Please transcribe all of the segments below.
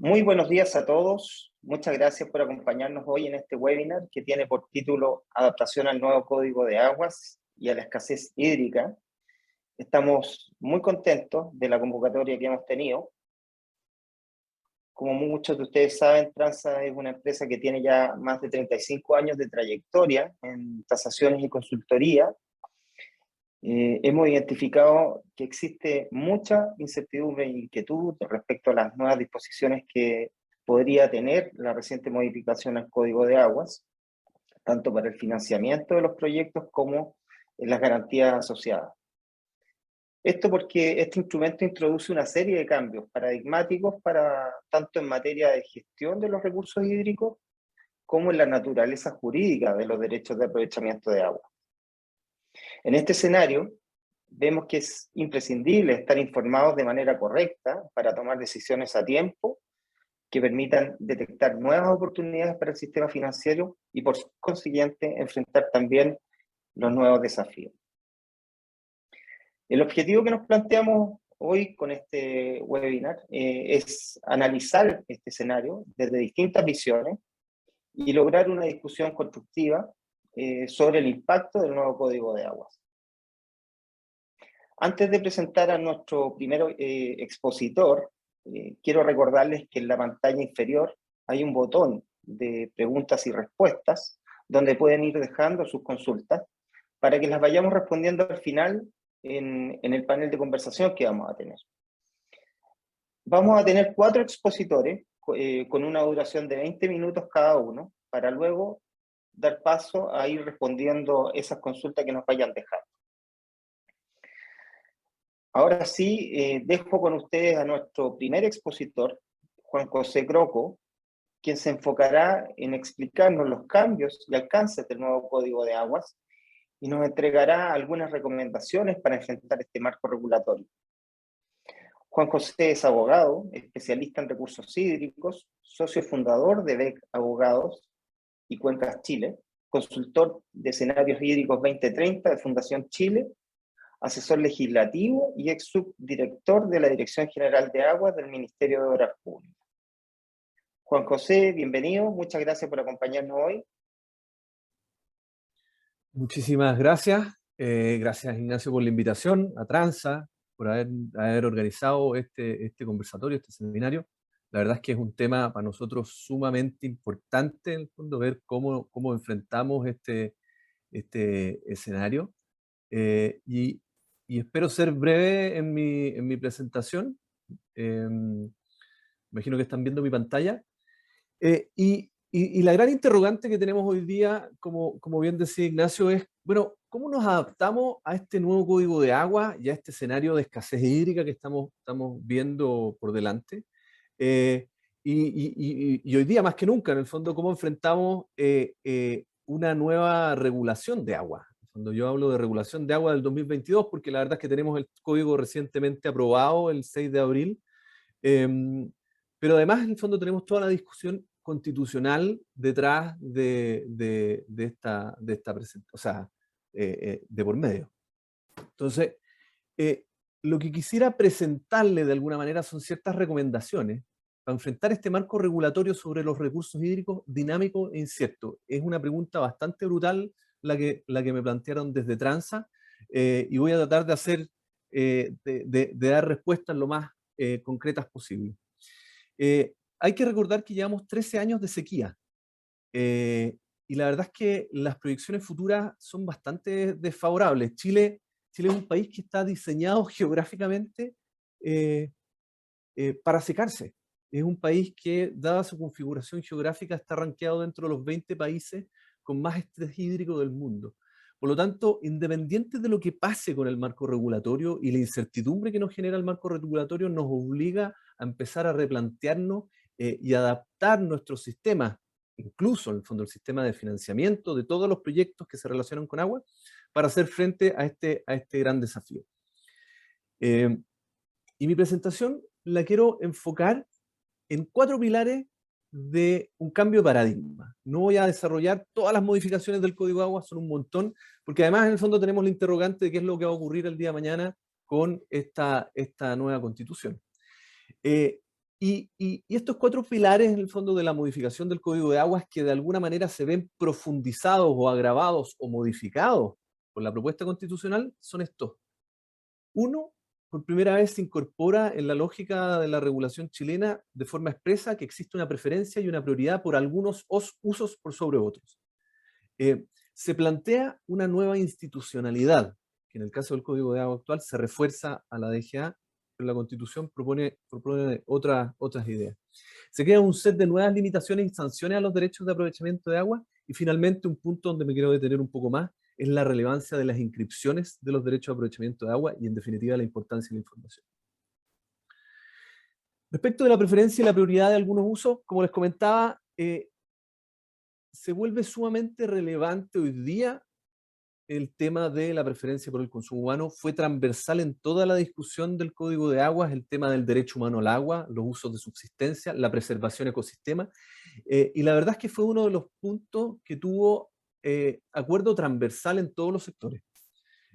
Muy buenos días a todos. Muchas gracias por acompañarnos hoy en este webinar que tiene por título Adaptación al nuevo Código de Aguas y a la escasez hídrica. Estamos muy contentos de la convocatoria que hemos tenido. Como muchos de ustedes saben, Transa es una empresa que tiene ya más de 35 años de trayectoria en tasaciones y consultoría. Hemos identificado que existe mucha incertidumbre e inquietud respecto a las nuevas disposiciones que podría tener la reciente modificación al Código de Aguas, tanto para el financiamiento de los proyectos como en las garantías asociadas. Esto porque este instrumento introduce una serie de cambios paradigmáticos tanto en materia de gestión de los recursos hídricos como en la naturaleza jurídica de los derechos de aprovechamiento de agua. En este escenario, vemos que es imprescindible estar informados de manera correcta para tomar decisiones a tiempo que permitan detectar nuevas oportunidades para el sistema financiero y, por consiguiente, enfrentar también los nuevos desafíos. El objetivo que nos planteamos hoy con este webinar es analizar este escenario desde distintas visiones y lograr una discusión constructiva sobre el impacto del nuevo Código de Aguas. Antes de presentar a nuestro primer expositor, quiero recordarles que en la pantalla inferior hay un botón de preguntas y respuestas donde pueden ir dejando sus consultas para que las vayamos respondiendo al final en el panel de conversación que vamos a tener. Vamos a tener 4 expositores con una duración de 20 minutos cada uno para luego dar paso a ir respondiendo esas consultas que nos vayan dejando. Ahora sí, dejo con ustedes a nuestro primer expositor, Juan José Croco, quien se enfocará en explicarnos los cambios y alcances del nuevo Código de Aguas y nos entregará algunas recomendaciones para enfrentar este marco regulatorio. Juan José es abogado, especialista en recursos hídricos, socio fundador de BEC Abogados y Cuencas Chile, consultor de escenarios hídricos 2030 de Fundación Chile, asesor legislativo y ex subdirector de la Dirección General de Aguas del Ministerio de Obras Públicas. Juan José, bienvenido, muchas gracias por acompañarnos hoy. Muchísimas gracias. Gracias, Ignacio, por la invitación, a Transa, por haber organizado este conversatorio, este seminario. La verdad es que es un tema para nosotros sumamente importante, en el fondo, ver cómo enfrentamos este escenario. Y espero ser breve en mi presentación. Imagino que están viendo mi pantalla. Y la gran interrogante que tenemos hoy día, como bien decía Ignacio, es, bueno, ¿cómo nos adaptamos a este nuevo Código de Agua y a este escenario de escasez hídrica que estamos viendo por delante? Y hoy día, más que nunca, en el fondo, ¿cómo enfrentamos una nueva regulación de agua? Cuando yo hablo de regulación de agua del 2022, porque la verdad es que tenemos el código recientemente aprobado el 6 de abril, pero además, en el fondo, tenemos toda la discusión constitucional detrás de esta presentación, o sea, de por medio. Entonces, lo que quisiera presentarle de alguna manera son ciertas recomendaciones para enfrentar este marco regulatorio sobre los recursos hídricos dinámico e incierto. Es una pregunta bastante brutal la que me plantearon desde Transa, y voy a tratar de hacer, de dar respuestas lo más concretas posible. Hay que recordar que llevamos 13 años de sequía, y la verdad es que las proyecciones futuras son bastante desfavorables. Chile es un país que está diseñado geográficamente para secarse. Es un país que, dada su configuración geográfica, está rankeado dentro de los 20 países con más estrés hídrico del mundo. Por lo tanto, independiente de lo que pase con el marco regulatorio y la incertidumbre que nos genera el marco regulatorio, nos obliga a empezar a replantearnos y adaptar nuestros sistemas, incluso en el fondo el sistema de financiamiento de todos los proyectos que se relacionan con agua, para hacer frente a este gran desafío. Y mi presentación la quiero enfocar en 4 pilares de un cambio de paradigma. No voy a desarrollar todas las modificaciones del Código de Agua, son un montón, porque además en el fondo tenemos la interrogante de qué es lo que va a ocurrir el día de mañana con esta nueva constitución. Y estos 4 pilares, en el fondo, de la modificación del Código de Aguas, que de alguna manera se ven profundizados o agravados o modificados por la propuesta constitucional, son estos. Uno, por primera vez se incorpora en la lógica de la regulación chilena de forma expresa que existe una preferencia y una prioridad por algunos usos por sobre otros. Se plantea una nueva institucionalidad, que en el caso del Código de Agua actual se refuerza a la DGA, pero la Constitución propone otras ideas. Se crea un set de nuevas limitaciones y sanciones a los derechos de aprovechamiento de agua, y finalmente un punto donde me quiero detener un poco más es la relevancia de las inscripciones de los derechos de aprovechamiento de agua y en definitiva la importancia de la información. Respecto de la preferencia y la prioridad de algunos usos, como les comentaba, se vuelve sumamente relevante hoy día el tema de la preferencia por el consumo humano. Fue transversal en toda la discusión del Código de Aguas el tema del derecho humano al agua, los usos de subsistencia, la preservación ecosistema, y la verdad es que fue uno de los puntos que tuvo acuerdo transversal en todos los sectores.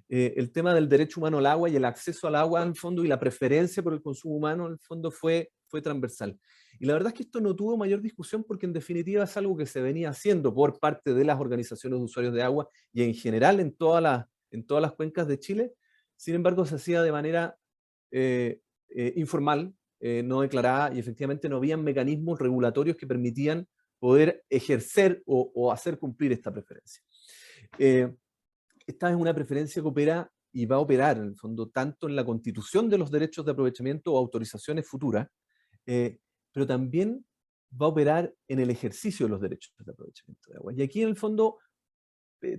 El tema del derecho humano al agua y el acceso al agua, en el fondo, y la preferencia por el consumo humano, en el fondo, fue transversal. Y la verdad es que esto no tuvo mayor discusión porque, en definitiva, es algo que se venía haciendo por parte de las organizaciones de usuarios de agua y, en general, en todas las cuencas de Chile. Sin embargo, se hacía de manera informal, no declarada, y efectivamente no habían mecanismos regulatorios que permitían poder ejercer o hacer cumplir esta preferencia. Esta es una preferencia que opera y va a operar, en el fondo, tanto en la constitución de los derechos de aprovechamiento o autorizaciones futuras, pero también va a operar en el ejercicio de los derechos de aprovechamiento de agua. Y aquí, en el fondo,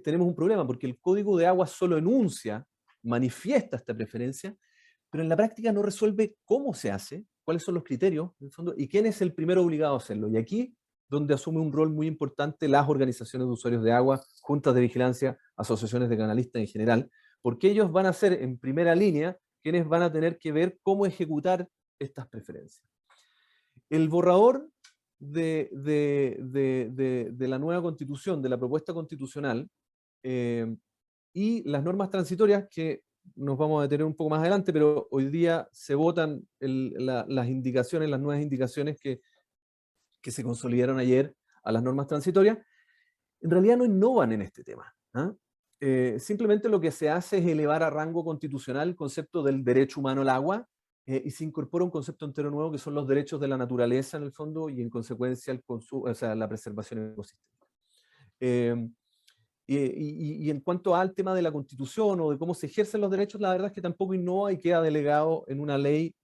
tenemos un problema, porque el Código de Agua solo enuncia, manifiesta esta preferencia, pero en la práctica no resuelve cómo se hace, cuáles son los criterios, en el fondo, y quién es el primero obligado a hacerlo. Y aquí donde asume un rol muy importante las organizaciones de usuarios de agua, juntas de vigilancia, asociaciones de canalistas en general, porque ellos van a ser en primera línea quienes van a tener que ver cómo ejecutar estas preferencias. El borrador de la nueva constitución, de la propuesta constitucional, y las normas transitorias, que nos vamos a detener un poco más adelante, pero hoy día se votan las indicaciones, las nuevas indicaciones que se consolidaron ayer a las normas transitorias, en realidad no innovan en este tema. Simplemente lo que se hace es elevar a rango constitucional el concepto del derecho humano al agua, y se incorpora un concepto entero nuevo que son los derechos de la naturaleza en el fondo y en consecuencia el consumo, o sea, la preservación ecosistémica. Y en cuanto al tema de la Constitución o de cómo se ejercen los derechos, la verdad es que tampoco innova y queda delegado en una ley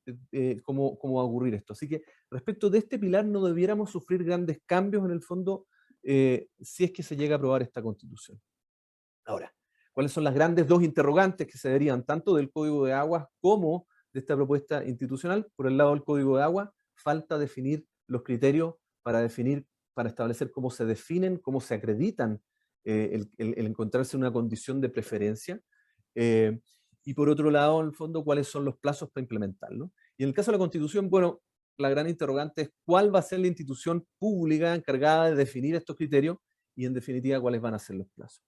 cómo va a ocurrir esto. Así que respecto de este pilar no debiéramos sufrir grandes cambios en el fondo si es que se llega a aprobar esta Constitución. Ahora, ¿cuáles son las grandes dos interrogantes que se derivan tanto del Código de Aguas como de esta propuesta institucional? Por el lado del Código de Aguas, falta definir los criterios para establecer cómo se definen, cómo se acreditan el encontrarse en una condición de preferencia, y por otro lado, en el fondo, cuáles son los plazos para implementarlo. Y en el caso de la Constitución, bueno, la gran interrogante es cuál va a ser la institución pública encargada de definir estos criterios y, en definitiva, cuáles van a ser los plazos.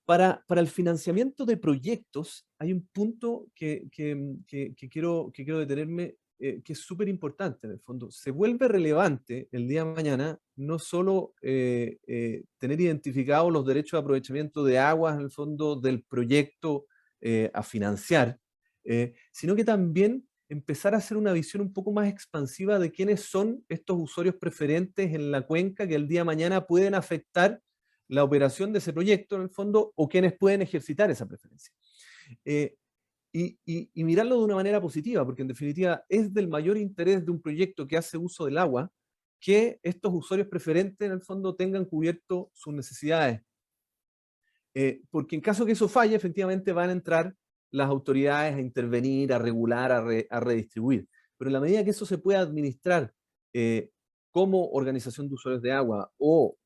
Para el financiamiento de proyectos hay un punto que quiero detenerme, que es súper importante en el fondo. Se vuelve relevante el día de mañana no solo tener identificados los derechos de aprovechamiento de aguas en el fondo del proyecto a financiar, sino que también empezar a hacer una visión un poco más expansiva de quiénes son estos usuarios preferentes en la cuenca que el día de mañana pueden afectar la operación de ese proyecto en el fondo, o quienes pueden ejercitar esa preferencia. Y mirarlo de una manera positiva, porque en definitiva es del mayor interés de un proyecto que hace uso del agua que estos usuarios preferentes en el fondo tengan cubierto sus necesidades. Porque en caso que eso falle, efectivamente van a entrar las autoridades a intervenir, a regular, a redistribuir. Pero en la medida que eso se pueda administrar como organización de usuarios de agua o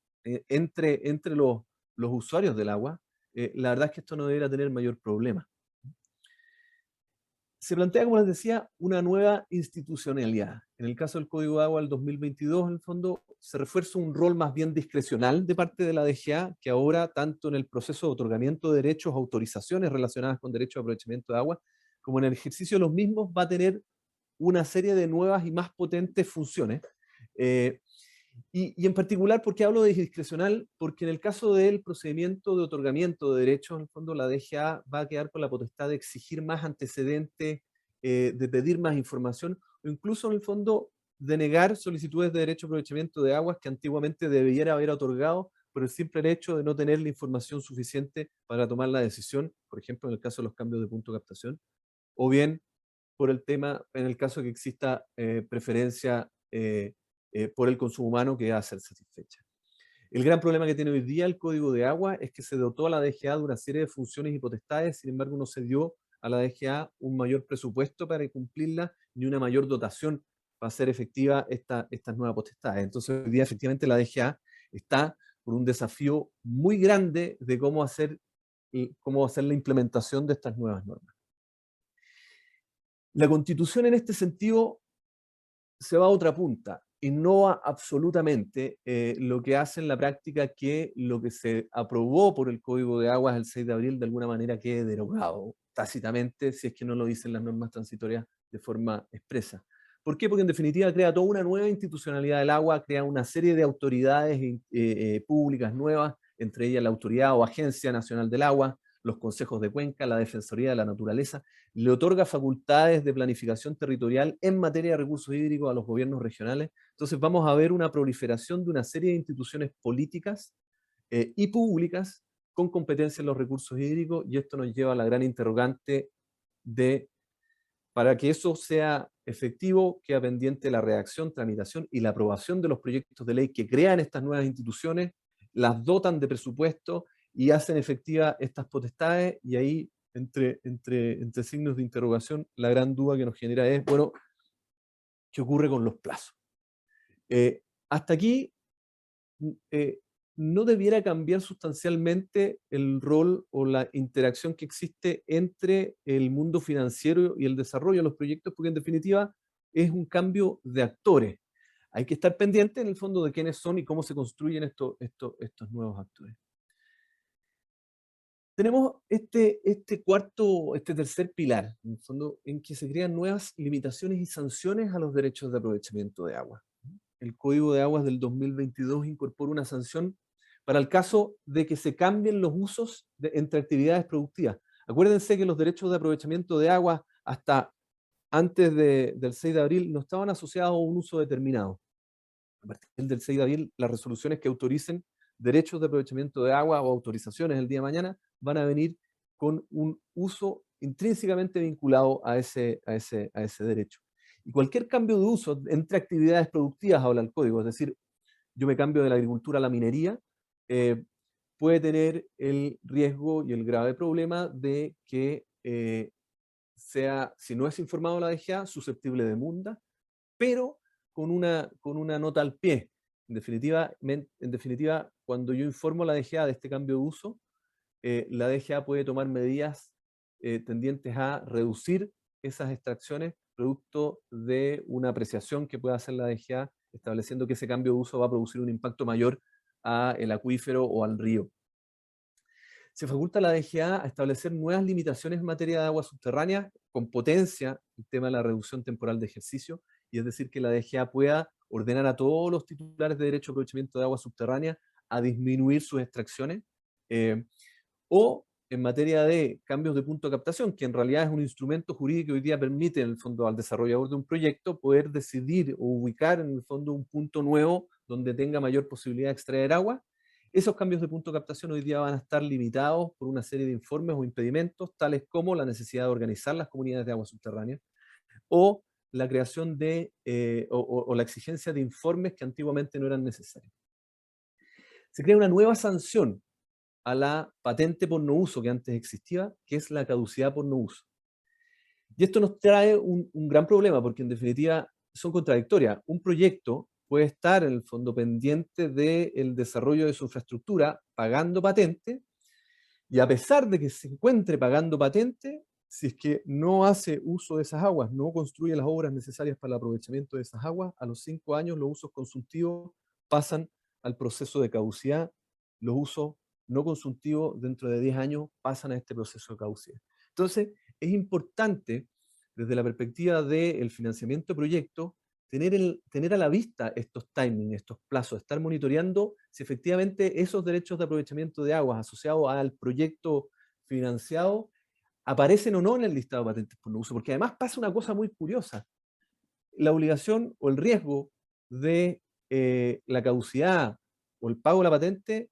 entre los usuarios del agua, la verdad es que esto no debería tener mayor problema. Se plantea, como les decía, una nueva institucionalidad. En el caso del Código de Agua del 2022, en el fondo, se refuerza un rol más bien discrecional de parte de la DGA, que ahora, tanto en el proceso de otorgamiento de derechos, autorizaciones relacionadas con derechos de aprovechamiento de agua, como en el ejercicio de los mismos, va a tener una serie de nuevas y más potentes funciones. Y en particular, ¿por qué hablo de discrecional? Porque en el caso del procedimiento de otorgamiento de derechos, en el fondo la DGA va a quedar con la potestad de exigir más antecedentes, de pedir más información, o incluso en el fondo de negar solicitudes de derecho de aprovechamiento de aguas que antiguamente debiera haber otorgado por el simple hecho de no tener la información suficiente para tomar la decisión, por ejemplo, en el caso de los cambios de punto de captación, o bien por el tema, en el caso que exista preferencia por el consumo humano que va a ser satisfecha. El gran problema que tiene hoy día el Código de Agua es que se dotó a la DGA de una serie de funciones y potestades, sin embargo no se dio a la DGA un mayor presupuesto para cumplirla, ni una mayor dotación para hacer efectiva estas nuevas potestades. Entonces hoy día efectivamente la DGA está con un desafío muy grande de cómo hacer la implementación de estas nuevas normas. La Constitución en este sentido se va a otra punta, innova absolutamente lo que hace en la práctica que lo que se aprobó por el Código de Aguas el 6 de abril de alguna manera quede derogado tácitamente, si es que no lo dicen las normas transitorias de forma expresa. ¿Por qué? Porque en definitiva crea toda una nueva institucionalidad del agua, crea una serie de autoridades públicas nuevas, entre ellas la Autoridad o Agencia Nacional del Agua, los consejos de cuenca, la Defensoría de la Naturaleza, le otorga facultades de planificación territorial en materia de recursos hídricos a los gobiernos regionales. Entonces vamos a ver una proliferación de una serie de instituciones políticas y públicas con competencia en los recursos hídricos, y esto nos lleva a la gran interrogante de, para que eso sea efectivo, queda pendiente la redacción, tramitación y la aprobación de los proyectos de ley que crean estas nuevas instituciones, las dotan de presupuesto y hacen efectiva estas potestades, y ahí, entre signos de interrogación, la gran duda que nos genera es, bueno, ¿qué ocurre con los plazos? Hasta aquí no debiera cambiar sustancialmente el rol o la interacción que existe entre el mundo financiero y el desarrollo de los proyectos, porque en definitiva es un cambio de actores. Hay que estar pendiente en el fondo de quiénes son y cómo se construyen estos nuevos actores. Tenemos este tercer pilar, en el fondo, en que se crean nuevas limitaciones y sanciones a los derechos de aprovechamiento de agua. El Código de Aguas del 2022 incorpora una sanción para el caso de que se cambien los usos entre actividades productivas. Acuérdense que los derechos de aprovechamiento de agua hasta antes del 6 de abril no estaban asociados a un uso determinado. A partir del 6 de abril, las resoluciones que autoricen derechos de aprovechamiento de agua o autorizaciones el día de mañana van a venir con un uso intrínsecamente vinculado a ese derecho. Y cualquier cambio de uso entre actividades productivas, habla el código, es decir, yo me cambio de la agricultura a la minería, puede tener el riesgo y el grave problema de que sea, si no es informado la DGA, susceptible de multa, pero con una nota al pie. En definitiva, cuando yo informo a la DGA de este cambio de uso, la DGA puede tomar medidas tendientes a reducir esas extracciones producto de una apreciación que pueda hacer la DGA, estableciendo que ese cambio de uso va a producir un impacto mayor al acuífero o al río. Se faculta a la DGA a establecer nuevas limitaciones en materia de aguas subterráneas, con potencia el tema de la reducción temporal de ejercicio, y es decir, que la DGA pueda ordenar a todos los titulares de derecho a aprovechamiento de aguas subterráneas a disminuir sus extracciones, o en materia de cambios de punto de captación, que en realidad es un instrumento jurídico que hoy día permite en el fondo al desarrollador de un proyecto poder decidir o ubicar en el fondo un punto nuevo donde tenga mayor posibilidad de extraer agua. Esos cambios de punto de captación hoy día van a estar limitados por una serie de informes o impedimentos, tales como la necesidad de organizar las comunidades de agua subterránea o la creación de, o la exigencia de informes que antiguamente no eran necesarios. Se crea una nueva sanción a la patente por no uso que antes existía, que es la caducidad por no uso. Y esto nos trae un gran problema, porque en definitiva son contradictorias. Un proyecto puede estar en el fondo pendiente del desarrollo de su infraestructura pagando patente, y a pesar de que se encuentre pagando patente, si es que no hace uso de esas aguas, no construye las obras necesarias para el aprovechamiento de esas aguas, a los 5 años los usos consultivos pasan al proceso de caducidad, los usos no consultivos dentro de 10 años pasan a este proceso de caducidad. Entonces, es importante desde la perspectiva del financiamiento de proyectos, tener a la vista estos timings, estos plazos, estar monitoreando si efectivamente esos derechos de aprovechamiento de aguas asociados al proyecto financiado aparecen o no en el listado de patentes por no uso, porque además pasa una cosa muy curiosa. La obligación o el riesgo de la caducidad o el pago de la patente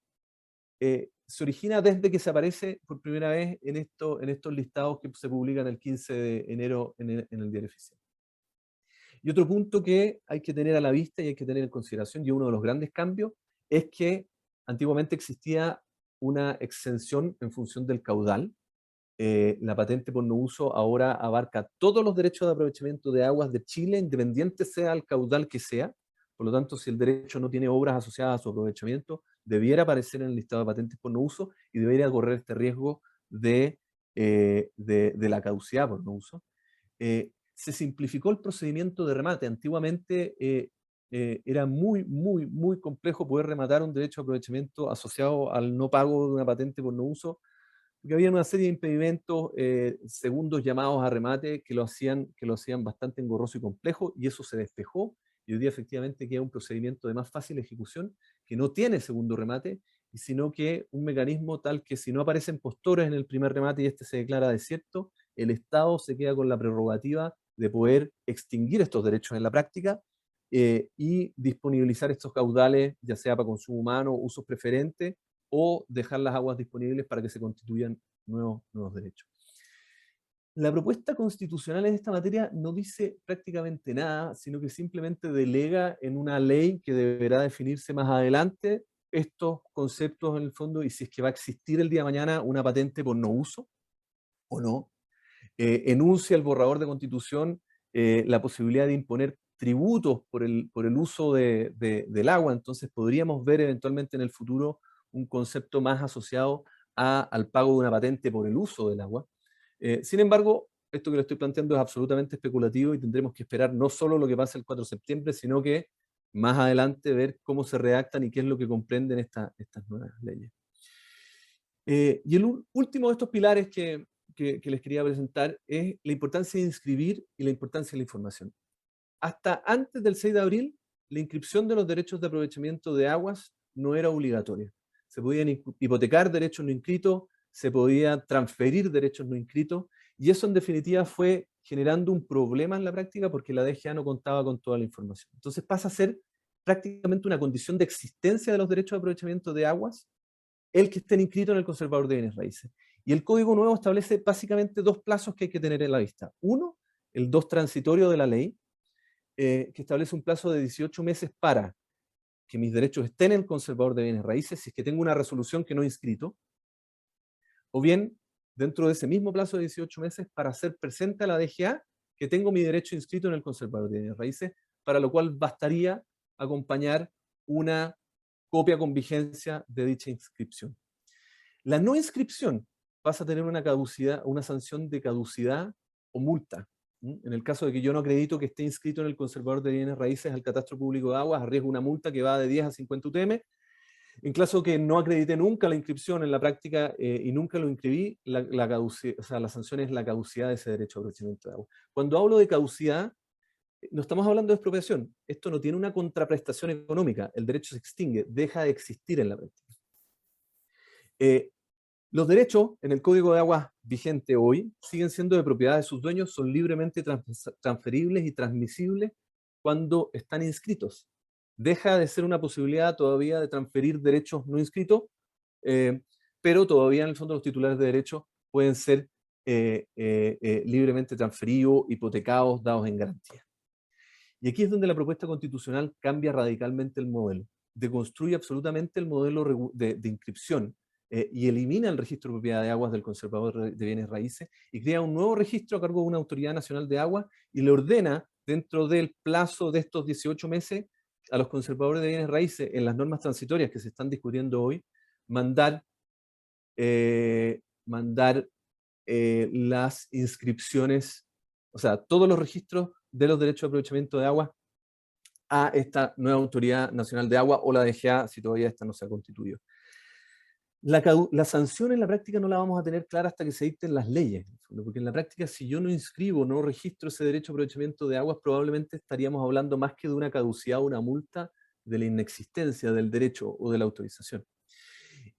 se origina desde que se aparece por primera vez en estos listados que se publican el 15 de enero en el Diario Oficial. Y otro punto que hay que tener a la vista y hay que tener en consideración, y uno de los grandes cambios, es que antiguamente existía una exención en función del caudal. La patente por no uso ahora abarca todos los derechos de aprovechamiento de aguas de Chile, independiente sea el caudal que sea. Por lo tanto, si el derecho no tiene obras asociadas a su aprovechamiento, debiera aparecer en el listado de patentes por no uso y debería correr este riesgo de la caducidad por no uso. Se simplificó el procedimiento de remate. Antiguamente era muy complejo poder rematar un derecho de aprovechamiento asociado al no pago de una patente por no uso, porque había una serie de impedimentos, segundos llamados a remate, que lo hacían bastante engorroso y complejo, y eso se despejó, y hoy día efectivamente queda un procedimiento de más fácil ejecución, que no tiene segundo remate, y sino que un mecanismo tal que si no aparecen postores en el primer remate y este se declara desierto, el Estado se queda con la prerrogativa de poder extinguir estos derechos en la práctica y disponibilizar estos caudales, ya sea para consumo humano, usos preferentes, o dejar las aguas disponibles para que se constituyan nuevos derechos. La propuesta constitucional en esta materia no dice prácticamente nada, sino que simplemente delega en una ley que deberá definirse más adelante estos conceptos en el fondo, y si es que va a existir el día de mañana una patente por no uso o no. Enuncia el borrador de constitución la posibilidad de imponer tributos por el uso del agua. Entonces podríamos ver eventualmente en el futuro un concepto más asociado al pago de una patente por el uso del agua. Sin embargo, esto que le estoy planteando es absolutamente especulativo y tendremos que esperar no solo lo que pasa el 4 de septiembre, sino que más adelante ver cómo se redactan y qué es lo que comprenden estas nuevas leyes. Y el último de estos pilares que les quería presentar es la importancia de inscribir y la importancia de la información. Hasta antes del 6 de abril, la inscripción de los derechos de aprovechamiento de aguas no era obligatoria. Se podían hipotecar derechos no inscritos, se podía transferir derechos no inscritos, y eso en definitiva fue generando un problema en la práctica porque la DGA no contaba con toda la información. Entonces pasa a ser prácticamente una condición de existencia de los derechos de aprovechamiento de aguas el que estén inscritos en el conservador de bienes raíces. Y el Código Nuevo establece básicamente dos plazos que hay que tener en la vista. Uno, el 2 transitorio de la ley, que establece un plazo de 18 meses para que mis derechos estén en el conservador de bienes raíces, si es que tengo una resolución que no he inscrito, o bien, dentro de ese mismo plazo de 18 meses, para hacer presente a la DGA que tengo mi derecho inscrito en el conservador de bienes raíces, para lo cual bastaría acompañar una copia con vigencia de dicha inscripción. La no inscripción pasa a tener una caducidad, una sanción de caducidad o multa. En el caso de que yo no acredito que esté inscrito en el conservador de bienes raíces al catastro público de aguas, arriesgo una multa que va de 10 a 50 UTM. En caso que no acredite nunca la inscripción en la práctica y nunca lo inscribí, la sanción es la caducidad de ese derecho a aprovechamiento de agua. Cuando hablo de caducidad, no estamos hablando de expropiación. Esto no tiene una contraprestación económica. El derecho se extingue, deja de existir en la práctica. Los derechos en el Código de Aguas vigente hoy siguen siendo de propiedad de sus dueños, son libremente transferibles y transmisibles cuando están inscritos. Deja de ser una posibilidad todavía de transferir derechos no inscritos, pero todavía en el fondo los titulares de derechos pueden ser libremente transferidos, hipotecados, dados en garantía. Y aquí es donde la propuesta constitucional cambia radicalmente el modelo, deconstruye absolutamente el modelo de inscripción y elimina el registro de propiedad de aguas del conservador de bienes raíces y crea un nuevo registro a cargo de una autoridad nacional de aguas y le ordena, dentro del plazo de estos 18 meses, a los conservadores de bienes raíces, en las normas transitorias que se están discutiendo hoy, mandar las inscripciones, o sea, todos los registros de los derechos de aprovechamiento de agua a esta nueva Autoridad Nacional de Agua o la DGA, si todavía esta no se ha constituido. La sanción en la práctica no la vamos a tener clara hasta que se dicten las leyes, porque en la práctica, si yo no inscribo, no registro ese derecho a aprovechamiento de aguas, probablemente estaríamos hablando más que de una caducidad o una multa, de la inexistencia del derecho o de la autorización.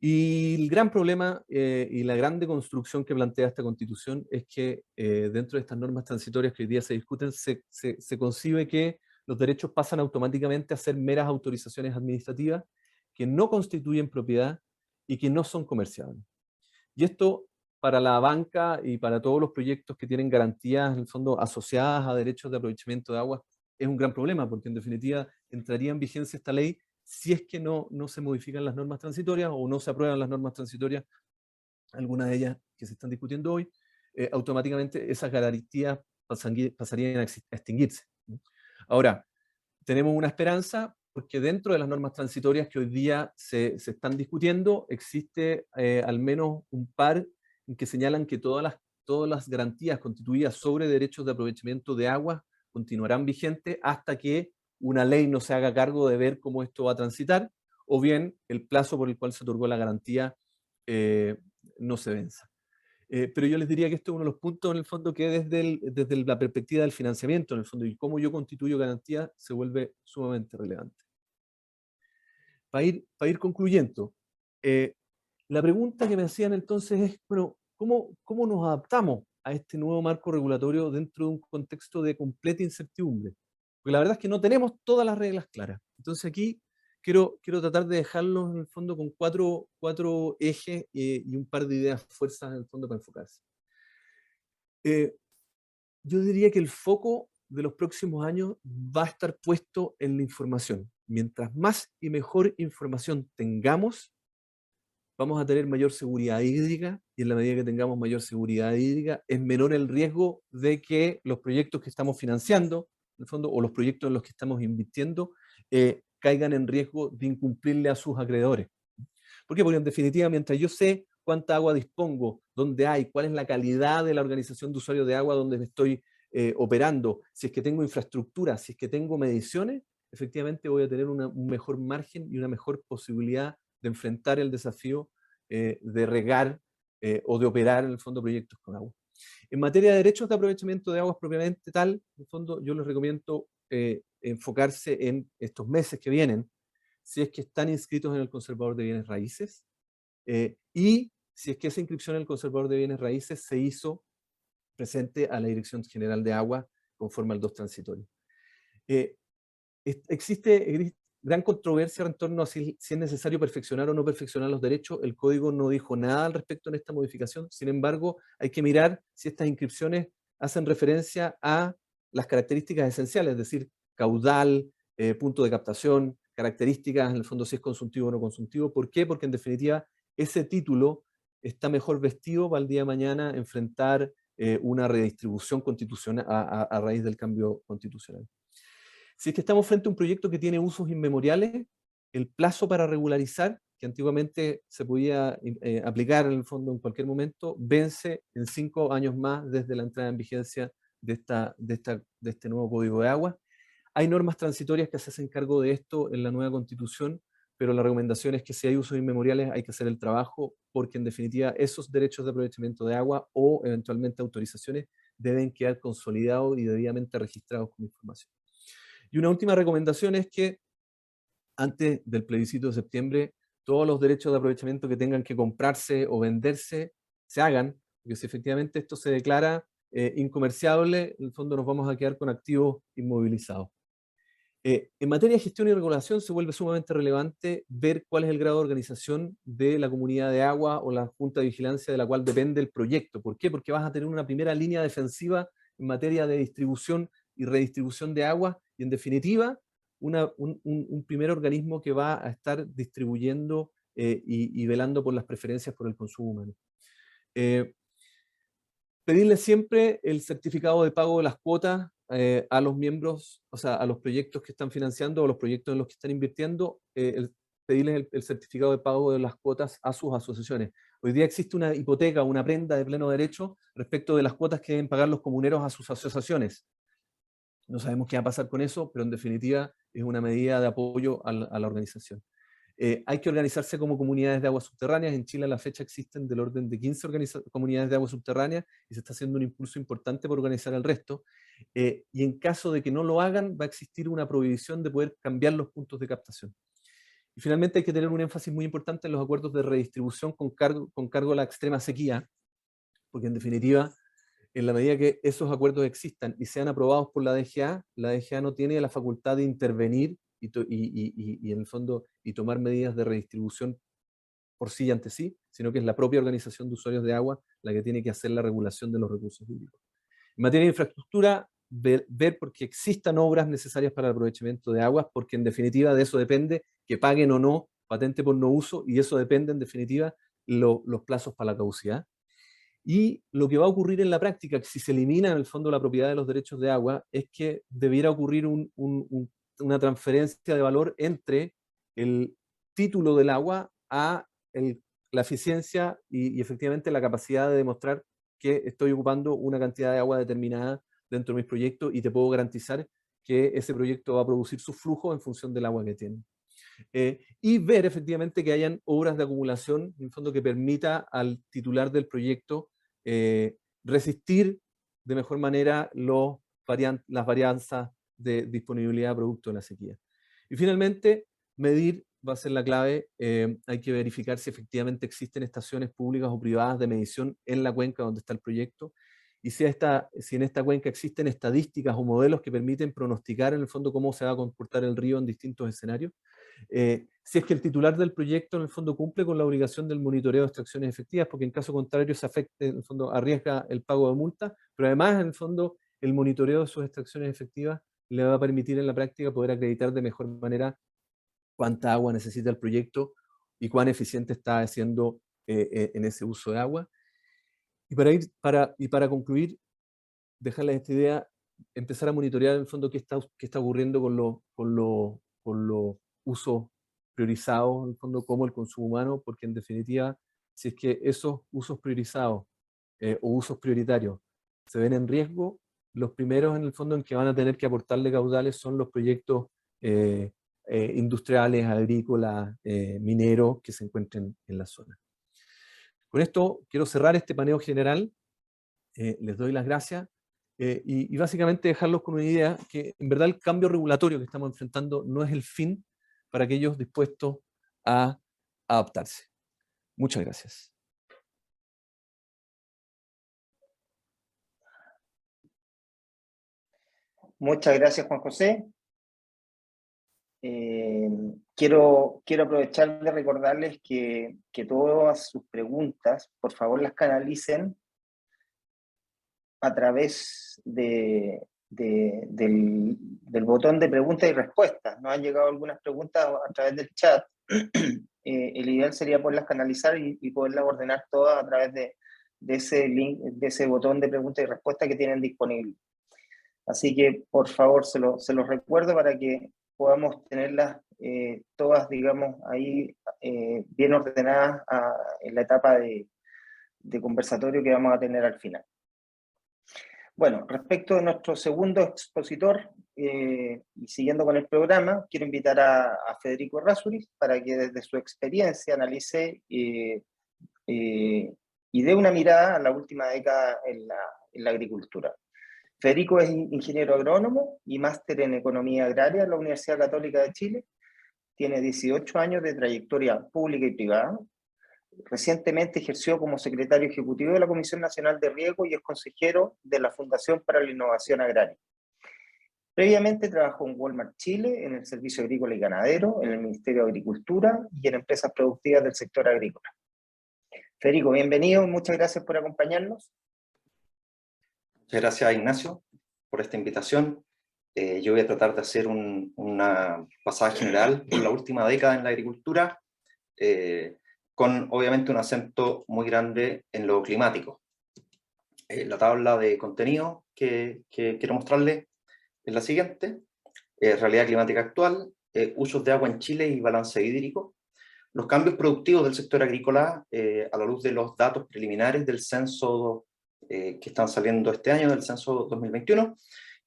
Y el gran problema y la grande construcción que plantea esta Constitución es que dentro de estas normas transitorias que hoy día se discuten, se concibe que los derechos pasan automáticamente a ser meras autorizaciones administrativas que no constituyen propiedad y que no son comerciables. Y esto, para la banca y para todos los proyectos que tienen garantías, en el fondo, asociadas a derechos de aprovechamiento de aguas, es un gran problema, porque en definitiva entraría en vigencia esta ley si es que no se modifican las normas transitorias o no se aprueban las normas transitorias, algunas de ellas que se están discutiendo hoy, automáticamente esas garantías pasarían a extinguirse. Ahora, tenemos una esperanza porque dentro de las normas transitorias que hoy día se están discutiendo, existe al menos un par en que señalan que todas las garantías constituidas sobre derechos de aprovechamiento de agua continuarán vigentes hasta que una ley no se haga cargo de ver cómo esto va a transitar, o bien el plazo por el cual se otorgó la garantía no se venza. Pero yo les diría que esto es uno de los puntos en el fondo que desde la perspectiva del financiamiento, en el fondo, y cómo yo constituyo garantía, se vuelve sumamente relevante. Para ir concluyendo, la pregunta que me hacían entonces es, bueno, ¿cómo nos adaptamos a este nuevo marco regulatorio dentro de un contexto de completa incertidumbre? Porque la verdad es que no tenemos todas las reglas claras. Entonces aquí quiero tratar de dejarlos en el fondo con cuatro ejes y un par de ideas, fuerzas en el fondo para enfocarse. Yo diría que el foco de los próximos años va a estar puesto en la información. Mientras más y mejor información tengamos, vamos a tener mayor seguridad hídrica, y en la medida que tengamos mayor seguridad hídrica, es menor el riesgo de que los proyectos que estamos financiando, en el fondo, o los proyectos en los que estamos invirtiendo, caigan en riesgo de incumplirle a sus acreedores. ¿Por qué? Porque en definitiva, mientras yo sé cuánta agua dispongo, dónde hay, cuál es la calidad de la organización de usuarios de agua donde me estoy operando, si es que tengo infraestructura, si es que tengo mediciones, efectivamente voy a tener un mejor margen y una mejor posibilidad de enfrentar el desafío de regar o de operar en el fondo proyectos con agua. En materia de derechos de aprovechamiento de aguas propiamente tal, en el fondo yo les recomiendo enfocarse en estos meses que vienen, si es que están inscritos en el Conservador de Bienes Raíces, y si es que esa inscripción en el Conservador de Bienes Raíces se hizo presente a la Dirección General de Agua conforme al 2 transitorio. Existe gran controversia en torno a si es necesario perfeccionar o no perfeccionar los derechos. El código no dijo nada al respecto en esta modificación. Sin embargo, hay que mirar si estas inscripciones hacen referencia a las características esenciales, es decir, caudal, punto de captación, características, en el fondo, si es consultivo o no consultivo. ¿Por qué? Porque en definitiva ese título está mejor vestido para el día de mañana enfrentar una redistribución constitucional a raíz del cambio constitucional. Si es que estamos frente a un proyecto que tiene usos inmemoriales, el plazo para regularizar, que antiguamente se podía aplicar en el fondo en cualquier momento, vence en 5 años más desde la entrada en vigencia de este nuevo Código de Agua. Hay normas transitorias que se hacen cargo de esto en la nueva Constitución, pero la recomendación es que si hay usos inmemoriales hay que hacer el trabajo, porque en definitiva esos derechos de aprovechamiento de agua o eventualmente autorizaciones deben quedar consolidados y debidamente registrados como información. Y una última recomendación es que antes del plebiscito de septiembre, todos los derechos de aprovechamiento que tengan que comprarse o venderse se hagan, porque si efectivamente esto se declara incomerciable, en el fondo nos vamos a quedar con activos inmovilizados. En materia de gestión y regulación se vuelve sumamente relevante ver cuál es el grado de organización de la comunidad de agua o la junta de vigilancia de la cual depende el proyecto. ¿Por qué? Porque vas a tener una primera línea defensiva en materia de distribución y redistribución de agua y en definitiva un primer organismo que va a estar distribuyendo y velando por las preferencias por el consumo humano. Pedirle siempre el certificado de pago de las cuotas a los miembros, o sea, a los proyectos que están financiando o los proyectos en los que están invirtiendo, pedirles el certificado de pago de las cuotas a sus asociaciones. Hoy día existe una hipoteca, una prenda de pleno derecho respecto de las cuotas que deben pagar los comuneros a sus asociaciones. No sabemos qué va a pasar con eso, pero en definitiva es una medida de apoyo a la organización. Hay que organizarse como comunidades de aguas subterráneas. En Chile a la fecha existen del orden de 15 comunidades de aguas subterráneas y se está haciendo un impulso importante por organizar el resto. Y en caso de que no lo hagan, va a existir una prohibición de poder cambiar los puntos de captación. Y finalmente hay que tener un énfasis muy importante en los acuerdos de redistribución con cargo a la extrema sequía, porque en definitiva, en la medida que esos acuerdos existan y sean aprobados por la DGA no tiene la facultad de intervenir y en el fondo y tomar medidas de redistribución por sí y ante sí, sino que es la propia organización de usuarios de agua la que tiene que hacer la regulación de los recursos hídricos. En materia de infraestructura, ver porque existan obras necesarias para el aprovechamiento de aguas, porque en definitiva de eso depende que paguen o no patente por no uso, y eso depende en definitiva los plazos para la caducidad. Y lo que va a ocurrir en la práctica, que si se elimina en el fondo la propiedad de los derechos de agua, es que debiera ocurrir una transferencia de valor entre el título del agua a la eficiencia y efectivamente la capacidad de demostrar que estoy ocupando una cantidad de agua determinada dentro de mis proyectos y te puedo garantizar que ese proyecto va a producir su flujo en función del agua que tiene. Y ver efectivamente que hayan obras de acumulación, en fondo que permita al titular del proyecto resistir de mejor manera las varianzas de disponibilidad producto de la sequía. Y finalmente, medir va a ser la clave. Hay que verificar si efectivamente existen estaciones públicas o privadas de medición en la cuenca donde está el proyecto, y si en esta cuenca existen estadísticas o modelos que permiten pronosticar en el fondo cómo se va a comportar el río en distintos escenarios. Si es que el titular del proyecto en el fondo cumple con la obligación del monitoreo de extracciones efectivas, porque en caso contrario se afecte, en el fondo arriesga el pago de multa, pero además en el fondo el monitoreo de sus extracciones efectivas le va a permitir en la práctica poder acreditar de mejor manera cuánta agua necesita el proyecto y cuán eficiente está haciendo en ese uso de agua. Y para concluir, dejarles esta idea, empezar a monitorear en el fondo qué está ocurriendo con los usos priorizados, en el fondo como el consumo humano, porque en definitiva, si es que esos usos priorizados o usos prioritarios se ven en riesgo, los primeros en el fondo en que van a tener que aportarle caudales son los proyectos industriales, agrícolas, mineros que se encuentren en la zona. Con esto quiero cerrar este paneo general. Les doy las gracias y básicamente dejarlos con una idea que en verdad el cambio regulatorio que estamos enfrentando no es el fin para aquellos dispuestos a adaptarse. Muchas gracias. Muchas gracias, Juan José. Quiero aprovechar de recordarles que todas sus preguntas, por favor, las canalicen a través del botón de preguntas y respuestas. Nos han llegado algunas preguntas a través del chat. El ideal sería poderlas canalizar y poderlas ordenar todas a través de ese link, de ese botón de preguntas y respuestas que tienen disponible. Así que, por favor, se los recuerdo para que podamos tenerlas todas, digamos, ahí bien ordenadas en la etapa de conversatorio que vamos a tener al final. Bueno, respecto de nuestro segundo expositor, y siguiendo con el programa, quiero invitar a Federico Errázuriz para que desde su experiencia analice y dé una mirada a la última década en la agricultura. Federico es ingeniero agrónomo y máster en Economía Agraria en la Universidad Católica de Chile. Tiene 18 años de trayectoria pública y privada. Recientemente ejerció como secretario ejecutivo de la Comisión Nacional de Riego y es consejero de la Fundación para la Innovación Agraria. Previamente trabajó en Walmart Chile, en el Servicio Agrícola y Ganadero, en el Ministerio de Agricultura y en empresas productivas del sector agrícola. Federico, bienvenido, muchas gracias por acompañarnos. Muchas gracias, Ignacio, por esta invitación. Yo voy a tratar de hacer una pasada general por la última década en la agricultura, con obviamente un acento muy grande en lo climático. La tabla de contenido que quiero mostrarles es la siguiente: realidad climática actual, usos de agua en Chile y balance hídrico, los cambios productivos del sector agrícola a la luz de los datos preliminares del censo que están saliendo este año, del censo 2021,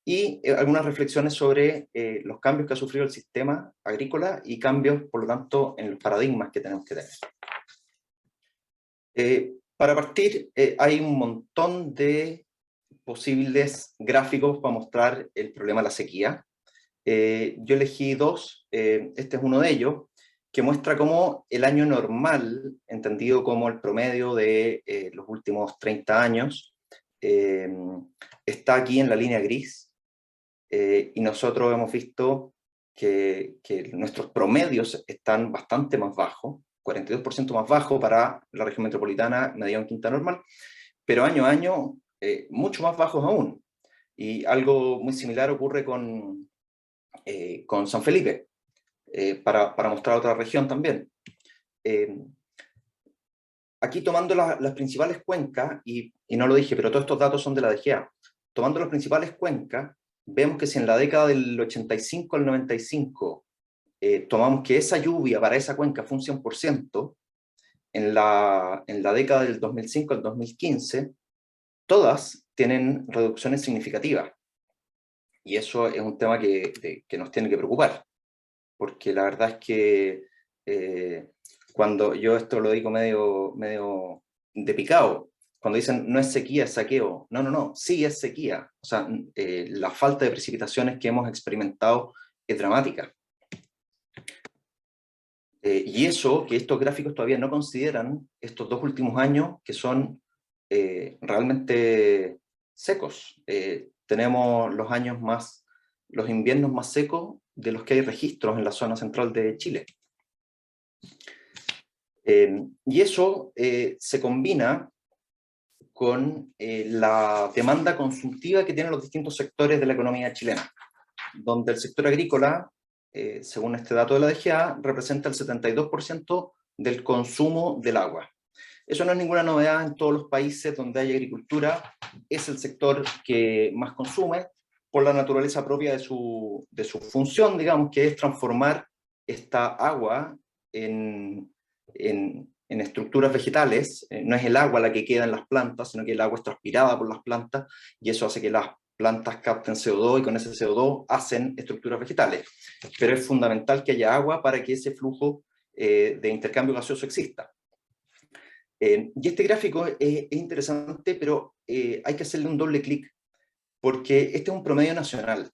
y algunas reflexiones sobre los cambios que ha sufrido el sistema agrícola y cambios, por lo tanto, en los paradigmas que tenemos que tener. Para partir, hay un montón de posibles gráficos para mostrar el problema de la sequía. Yo elegí dos, este es uno de ellos, que muestra cómo el año normal, entendido como el promedio de los últimos 30 años, está aquí en la línea gris, y nosotros hemos visto que nuestros promedios están bastante más bajos, 42% más bajo para la región metropolitana, mediano quinta normal, pero año a año mucho más bajos aún. Y algo muy similar ocurre con San Felipe, para mostrar otra región también. Aquí tomando las principales cuencas, y no lo dije, pero todos estos datos son de la DGA, tomando las principales cuencas, vemos que si en la década del 85 al 95 tomamos que esa lluvia para esa cuenca fue un 100%, en la década del 2005 al 2015, todas tienen reducciones significativas. Y eso es un tema que nos tiene que preocupar, porque la verdad es que cuando yo esto lo digo medio de picado, cuando dicen no es sequía, es saqueo, no, sí es sequía. O sea, la falta de precipitaciones que hemos experimentado es dramática. Y eso, que estos gráficos todavía no consideran estos 2 últimos años que son realmente secos. Tenemos los inviernos más secos de los que hay registros en la zona central de Chile. Y eso se combina con la demanda consultiva que tienen los distintos sectores de la economía chilena, donde el sector agrícola, según este dato de la DGA, representa el 72% del consumo del agua. Eso no es ninguna novedad en todos los países donde hay agricultura, es el sector que más consume por la naturaleza propia de su función, digamos, que es transformar esta agua en estructuras vegetales. No es el agua la que queda en las plantas, sino que el agua es transpirada por las plantas, y eso hace que las plantas capten CO2 y con ese CO2 hacen estructuras vegetales. Pero es fundamental que haya agua para que ese flujo de intercambio gaseoso exista. Y este gráfico es interesante, pero hay que hacerle un doble clic, porque este es un promedio nacional.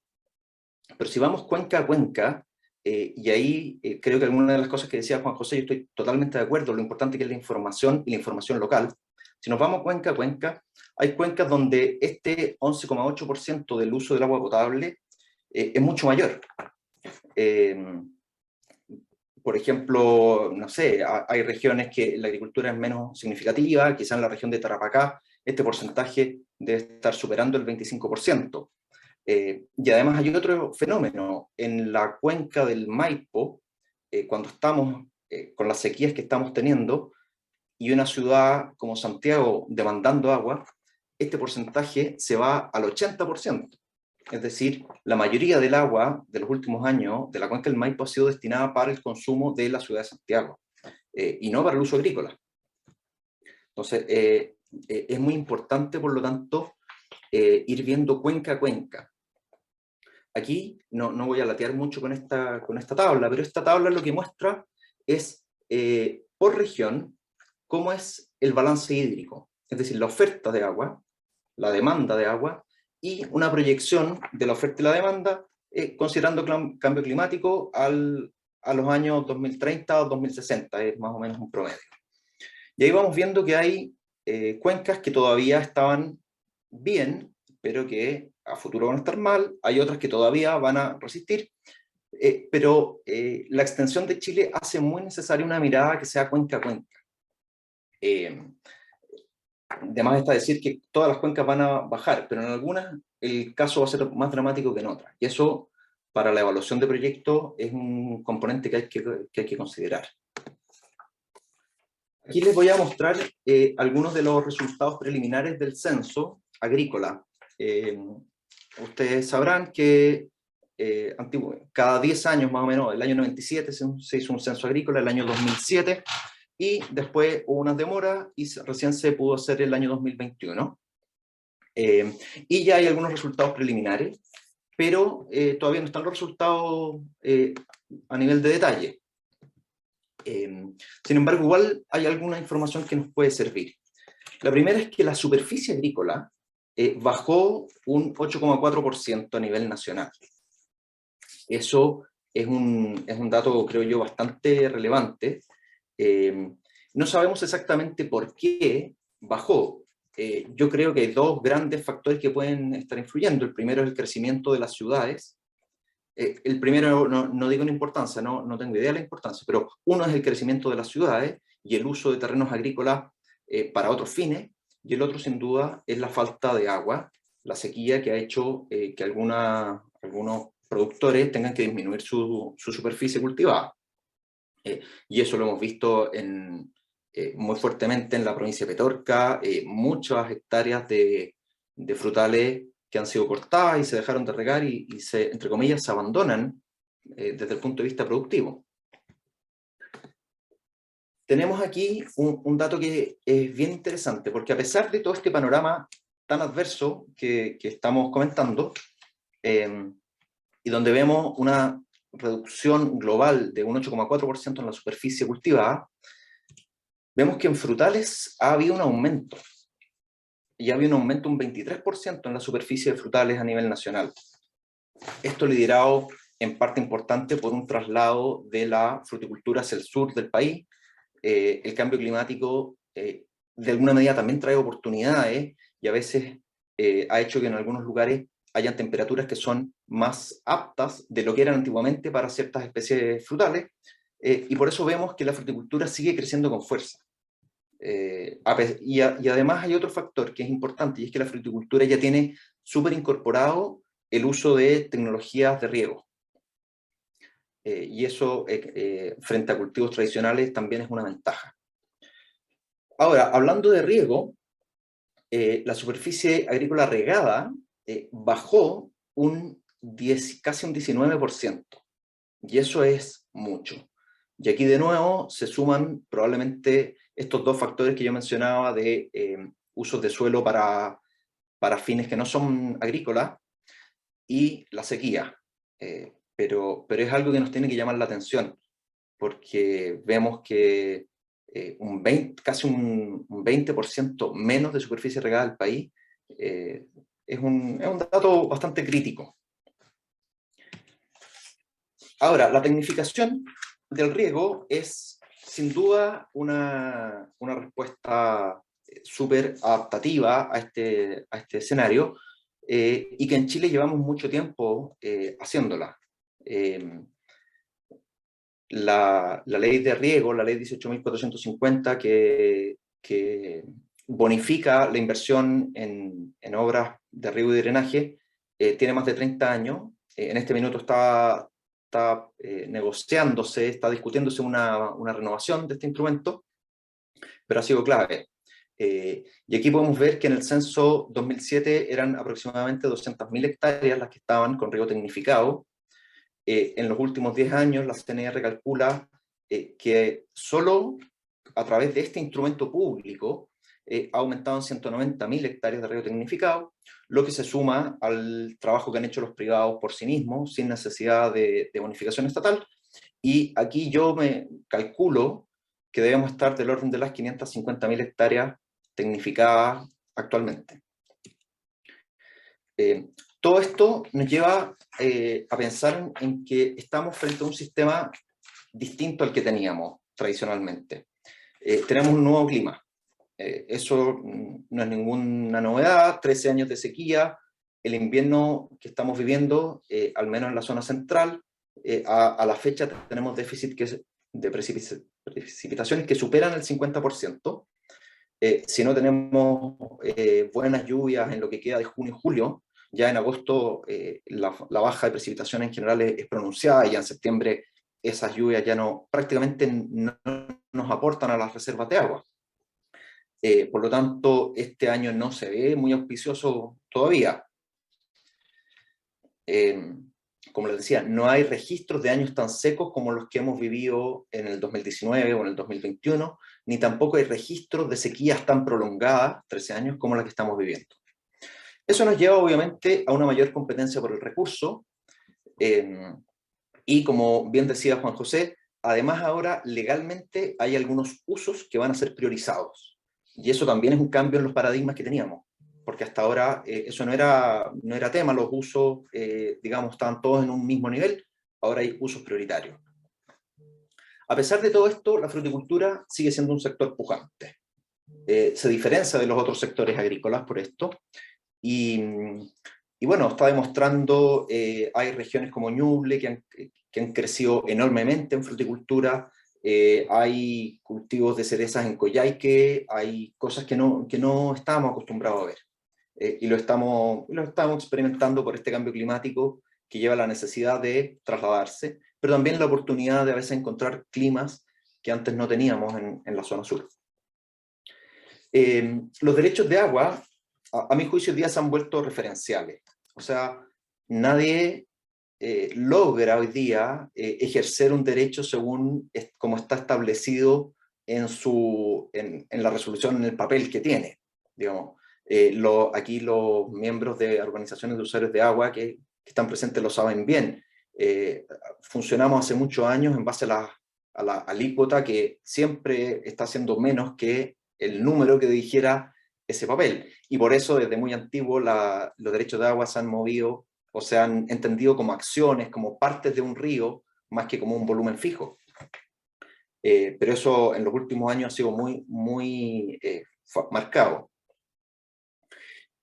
Pero si vamos cuenca a cuenca, y ahí creo que alguna de las cosas que decía Juan José, yo estoy totalmente de acuerdo, lo importante que es la información y la información local. Si nos vamos cuenca a cuenca, hay cuencas donde este 11,8% del uso del agua potable es mucho mayor. Por ejemplo, no sé, hay regiones que la agricultura es menos significativa, quizá en la región de Tarapacá este porcentaje debe estar superando el 25%. Y además hay otro fenómeno, en la cuenca del Maipo, cuando estamos con las sequías que estamos teniendo, y una ciudad como Santiago demandando agua, este porcentaje se va al 80%. Es decir, la mayoría del agua de los últimos años de la cuenca del Maipo ha sido destinada para el consumo de la ciudad de Santiago, y no para el uso agrícola. Entonces, es muy importante, por lo tanto, ir viendo cuenca a cuenca. Aquí no voy a latear mucho con esta tabla, pero esta tabla lo que muestra es, por región, cómo es el balance hídrico, es decir, la oferta de agua, la demanda de agua, y una proyección de la oferta y la demanda, considerando cambio climático a los años 2030 o 2060, es más o menos un promedio. Y ahí vamos viendo que hay cuencas que todavía estaban bien, pero que a futuro van a estar mal, hay otras que todavía van a resistir, pero la extensión de Chile hace muy necesaria una mirada que sea cuenca a cuenca. Además está decir que todas las cuencas van a bajar, pero en algunas el caso va a ser más dramático que en otras. Y eso, para la evaluación de proyectos, es un componente que hay que considerar. Aquí les voy a mostrar algunos de los resultados preliminares del censo agrícola. Ustedes sabrán que cada 10 años más o menos, el año 97 se hizo un censo agrícola, el año 2007, y después hubo unas demoras y recién se pudo hacer el año 2021. Y ya hay algunos resultados preliminares, pero todavía no están los resultados a nivel de detalle. Sin embargo, igual hay alguna información que nos puede servir. La primera es que la superficie agrícola bajó un 8,4% a nivel nacional. Eso es un dato, creo yo, bastante relevante. No sabemos exactamente por qué bajó. Yo creo que hay dos grandes factores que pueden estar influyendo. El primero es el crecimiento de las ciudades. El primero no digo en importancia, no tengo idea de la importancia, pero uno es el crecimiento de las ciudades y el uso de terrenos agrícolas para otros fines, y el otro sin duda es la falta de agua, la sequía que ha hecho que algunos productores tengan que disminuir su superficie cultivada. Y eso lo hemos visto muy fuertemente en la provincia de Petorca, muchas hectáreas de frutales que han sido cortadas y se dejaron de regar y entre comillas, se abandonan desde el punto de vista productivo. Tenemos aquí un dato que es bien interesante, porque a pesar de todo este panorama tan adverso que estamos comentando, y donde vemos una reducción global de un 8,4% en la superficie cultivada, vemos que en frutales ha habido un aumento. Y ha habido un aumento un 23% en la superficie de frutales a nivel nacional. Esto liderado en parte importante por un traslado de la fruticultura hacia el sur del país. El cambio climático de alguna medida también trae oportunidades y a veces ha hecho que en algunos lugares hayan temperaturas que son más aptas de lo que eran antiguamente para ciertas especies frutales, y por eso vemos que la fruticultura sigue creciendo con fuerza. Y además hay otro factor que es importante, y es que la fruticultura ya tiene súper incorporado el uso de tecnologías de riego. Y eso frente a cultivos tradicionales también es una ventaja. Ahora, hablando de riego, la superficie agrícola regada bajó casi un 19%, y eso es mucho. Y aquí de nuevo se suman probablemente estos dos factores que yo mencionaba de usos de suelo para fines que no son agrícolas y la sequía. Pero es algo que nos tiene que llamar la atención, porque vemos que casi un 20% menos de superficie regada del país es un dato bastante crítico. Ahora, la tecnificación del riego es sin duda una respuesta súper adaptativa a este escenario, y que en Chile llevamos mucho tiempo haciéndola. La ley de riego, la ley 18.450, que bonifica la inversión en obras de riego y drenaje, tiene más de 30 años. En este minuto está negociándose, está discutiéndose una renovación de este instrumento, pero ha sido clave. Y aquí podemos ver que en el censo 2007 eran aproximadamente 200.000 hectáreas las que estaban con riego tecnificado. En los últimos 10 años la CNR calcula que solo a través de este instrumento público ha aumentado en 190.000 hectáreas de riego tecnificado, lo que se suma al trabajo que han hecho los privados por sí mismos, sin necesidad de bonificación estatal. Y aquí yo me calculo que debemos estar del orden de las 550.000 hectáreas tecnificadas actualmente. Todo esto nos lleva a pensar en que estamos frente a un sistema distinto al que teníamos tradicionalmente. Tenemos un nuevo clima. Eso no es ninguna novedad. 13 años de sequía, el invierno que estamos viviendo, al menos en la zona central, a la fecha tenemos déficit de precipitaciones que superan el 50%. Si no tenemos buenas lluvias en lo que queda de junio y julio, ya en agosto la baja de precipitación en general es pronunciada, y ya en septiembre esas lluvias ya prácticamente no nos aportan a las reservas de agua. Por lo tanto, este año no se ve muy auspicioso todavía. Como les decía, no hay registros de años tan secos como los que hemos vivido en el 2019 o en el 2021, ni tampoco hay registros de sequías tan prolongadas, 13 años, como las que estamos viviendo. Eso nos lleva obviamente a una mayor competencia por el recurso, y como bien decía Juan José, además ahora legalmente hay algunos usos que van a ser priorizados. Y eso también es un cambio en los paradigmas que teníamos, porque hasta ahora eso no era tema, los usos, digamos, estaban todos en un mismo nivel, ahora hay usos prioritarios. A pesar de todo esto, la fruticultura sigue siendo un sector pujante. Se diferencia de los otros sectores agrícolas por esto, y bueno, está demostrando, hay regiones como Ñuble que han crecido enormemente en fruticultura, hay cultivos de cerezas en Coyhaique, hay cosas que no estábamos acostumbrados a ver. Y lo estamos experimentando por este cambio climático que lleva a la necesidad de trasladarse, pero también la oportunidad de a veces encontrar climas que antes no teníamos en la zona sur. Los derechos de agua, a mi juicio, hoy día se han vuelto referenciales. O sea, nadie logra hoy día ejercer un derecho según como está establecido en la resolución, en el papel que tiene. Digamos, aquí los miembros de organizaciones de usuarios de agua que están presentes lo saben bien. Funcionamos hace muchos años en base a la alícuota que siempre está siendo menos que el número que dijera ese papel. Y por eso desde muy antiguo los derechos de agua se han movido o se han entendido como acciones, como partes de un río, más que como un volumen fijo. Pero eso en los últimos años ha sido muy marcado.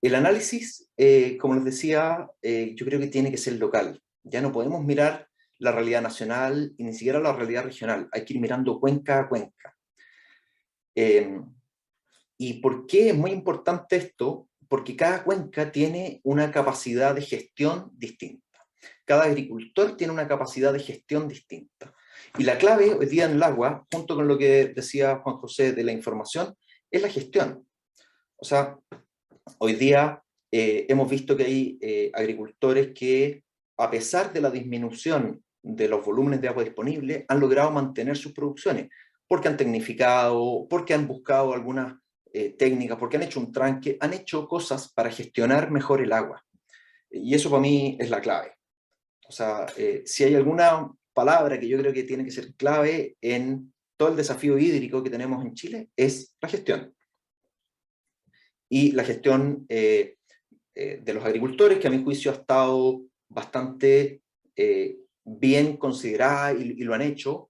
El análisis, como les decía, yo creo que tiene que ser local. Ya no podemos mirar la realidad nacional y ni siquiera la realidad regional. Hay que ir mirando cuenca a cuenca. ¿Y por qué es muy importante esto? Porque cada cuenca tiene una capacidad de gestión distinta. Cada agricultor tiene una capacidad de gestión distinta. Y la clave hoy día en el agua, junto con lo que decía Juan José de la información, es la gestión. O sea, hoy día hemos visto que hay agricultores que, a pesar de la disminución de los volúmenes de agua disponibles, han logrado mantener sus producciones, porque han tecnificado, porque han buscado algunas técnicas, porque han hecho un tranque, han hecho cosas para gestionar mejor el agua. Y eso para mí es la clave. O sea, si hay alguna palabra que yo creo que tiene que ser clave en todo el desafío hídrico que tenemos en Chile, es la gestión. Y la gestión de los agricultores, que a mi juicio ha estado bastante bien considerada y lo han hecho.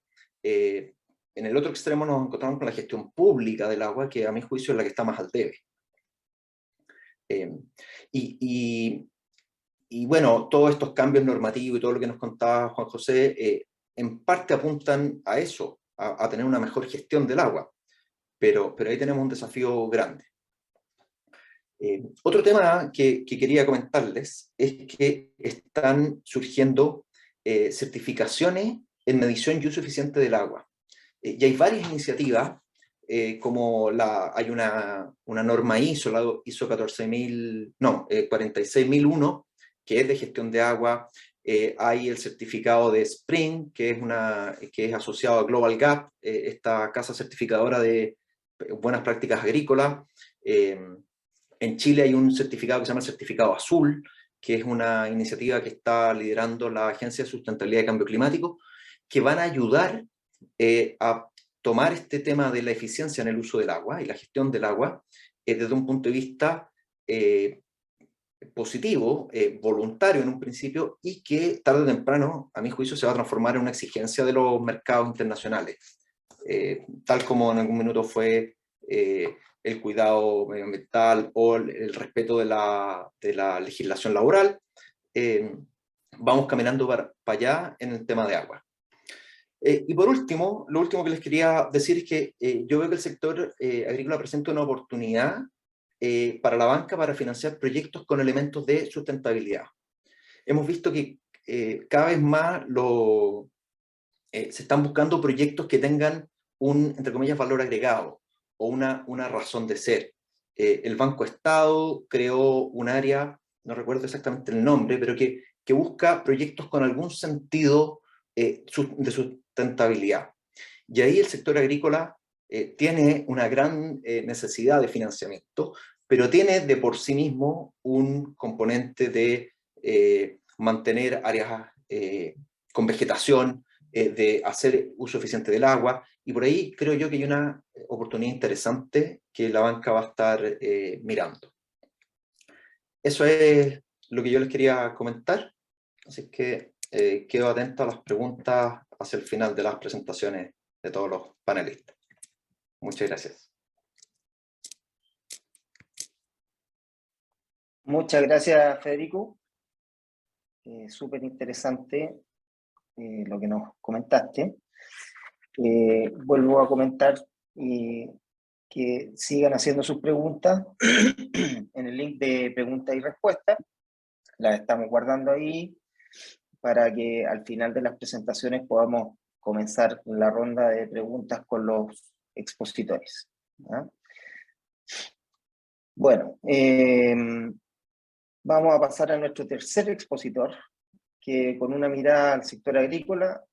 En el otro extremo nos encontramos con la gestión pública del agua, que a mi juicio es la que está más al debe. Y bueno, todos estos cambios normativos y todo lo que nos contaba Juan José, en parte apuntan a eso, a tener una mejor gestión del agua. Pero ahí tenemos un desafío grande. Otro tema que quería comentarles es que están surgiendo certificaciones en medición y uso eficiente del agua. Y hay varias iniciativas, como hay una norma ISO, la ISO 46001, que es de gestión de agua. Hay el certificado de SPRING, que es asociado a Global Gap, esta casa certificadora de buenas prácticas agrícolas. En Chile hay un certificado que se llama el Certificado Azul, que es una iniciativa que está liderando la Agencia de Sustentabilidad y Cambio Climático, que van a ayudar a tomar este tema de la eficiencia en el uso del agua y la gestión del agua desde un punto de vista positivo, voluntario en un principio, y que tarde o temprano, a mi juicio, se va a transformar en una exigencia de los mercados internacionales, tal como en algún minuto fue el cuidado medioambiental o el respeto de la legislación laboral. Vamos caminando para allá en el tema de agua. Y por último, lo último que les quería decir es que yo veo que el sector agrícola presenta una oportunidad para la banca para financiar proyectos con elementos de sustentabilidad. Hemos visto que cada vez más se están buscando proyectos que tengan un, entre comillas, valor agregado o una razón de ser. El Banco Estado creó un área, no recuerdo exactamente el nombre, pero que busca proyectos con algún sentido de sustentabilidad. Y ahí el sector agrícola tiene una gran necesidad de financiamiento, pero tiene de por sí mismo un componente de mantener áreas con vegetación, de hacer uso eficiente del agua, y por ahí creo yo que hay una oportunidad interesante que la banca va a estar mirando. Eso es lo que yo les quería comentar, así que quedo atento a las preguntas hacia el final de las presentaciones de todos los panelistas. Muchas gracias. Muchas gracias, Federico. Súper interesante lo que nos comentaste. Vuelvo a comentar que sigan haciendo sus preguntas en el link de preguntas y respuestas. Las estamos guardando ahí para que al final de las presentaciones podamos comenzar la ronda de preguntas con los expositores, ¿ya? Bueno, vamos a pasar a nuestro tercer expositor, que con una mirada al sector agrícola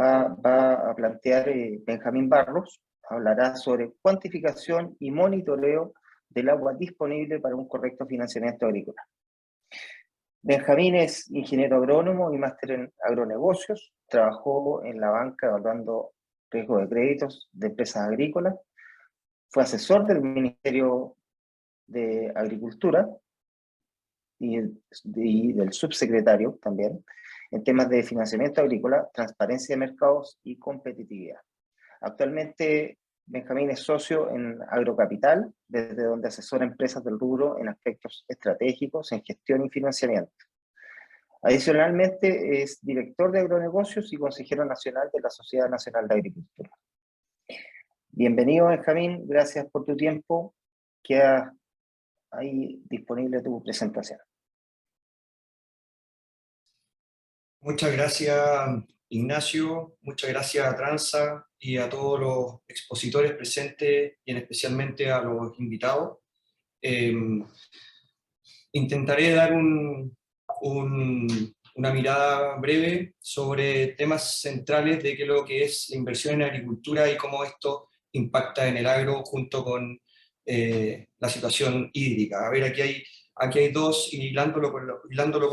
va a plantear Benjamín Barros. Hablará sobre cuantificación y monitoreo del agua disponible para un correcto financiamiento agrícola. Benjamín es ingeniero agrónomo y máster en agronegocios. Trabajó en la banca evaluando riesgo de créditos de empresas agrícolas. Fue asesor del Ministerio de Agricultura y del subsecretario también, en temas de financiamiento agrícola, transparencia de mercados y competitividad. Actualmente, Benjamín es socio en Agrocapital, desde donde asesora empresas del rubro en aspectos estratégicos, en gestión y financiamiento. Adicionalmente, es director de agronegocios y consejero nacional de la Sociedad Nacional de Agricultura. Bienvenido, Benjamín, gracias por tu tiempo. Queda ahí disponible tu presentación. Muchas gracias, Ignacio, muchas gracias a Transa y a todos los expositores presentes y especialmente a los invitados. Intentaré dar una mirada breve sobre temas centrales de lo que es la inversión en agricultura y cómo esto impacta en el agro junto con la situación hídrica. A ver, aquí hay dos, hilándolo con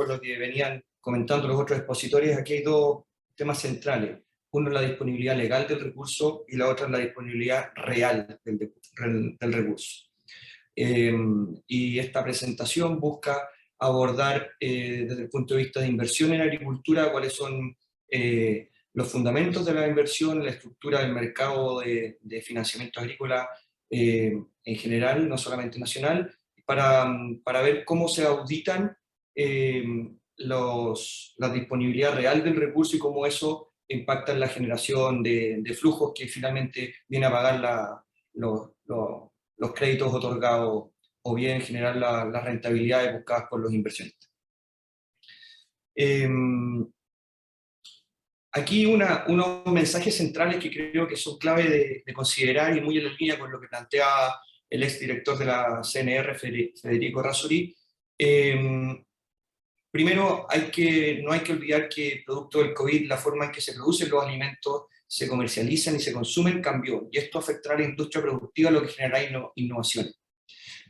lo que venían comentando los otros expositores, aquí hay dos temas centrales. Uno es la disponibilidad legal del recurso y la otra es la disponibilidad real del recurso. Y esta presentación busca abordar desde el punto de vista de inversión en agricultura cuáles son los fundamentos de la inversión, la estructura del mercado de financiamiento agrícola en general, no solamente nacional, para ver cómo se auditan la disponibilidad real del recurso y cómo eso impacta en la generación de flujos que finalmente viene a pagar los créditos otorgados o bien generar las rentabilidades buscadas por los inversionistas. Aquí unos mensajes centrales que creo que son clave de considerar y muy en la línea con lo que planteaba el exdirector de la CNR, Federico Razzoli. Primero, no hay que olvidar que producto del COVID la forma en que se producen los alimentos, se comercializan y se consumen cambió, y esto afectará a la industria productiva, lo que generará innovaciones.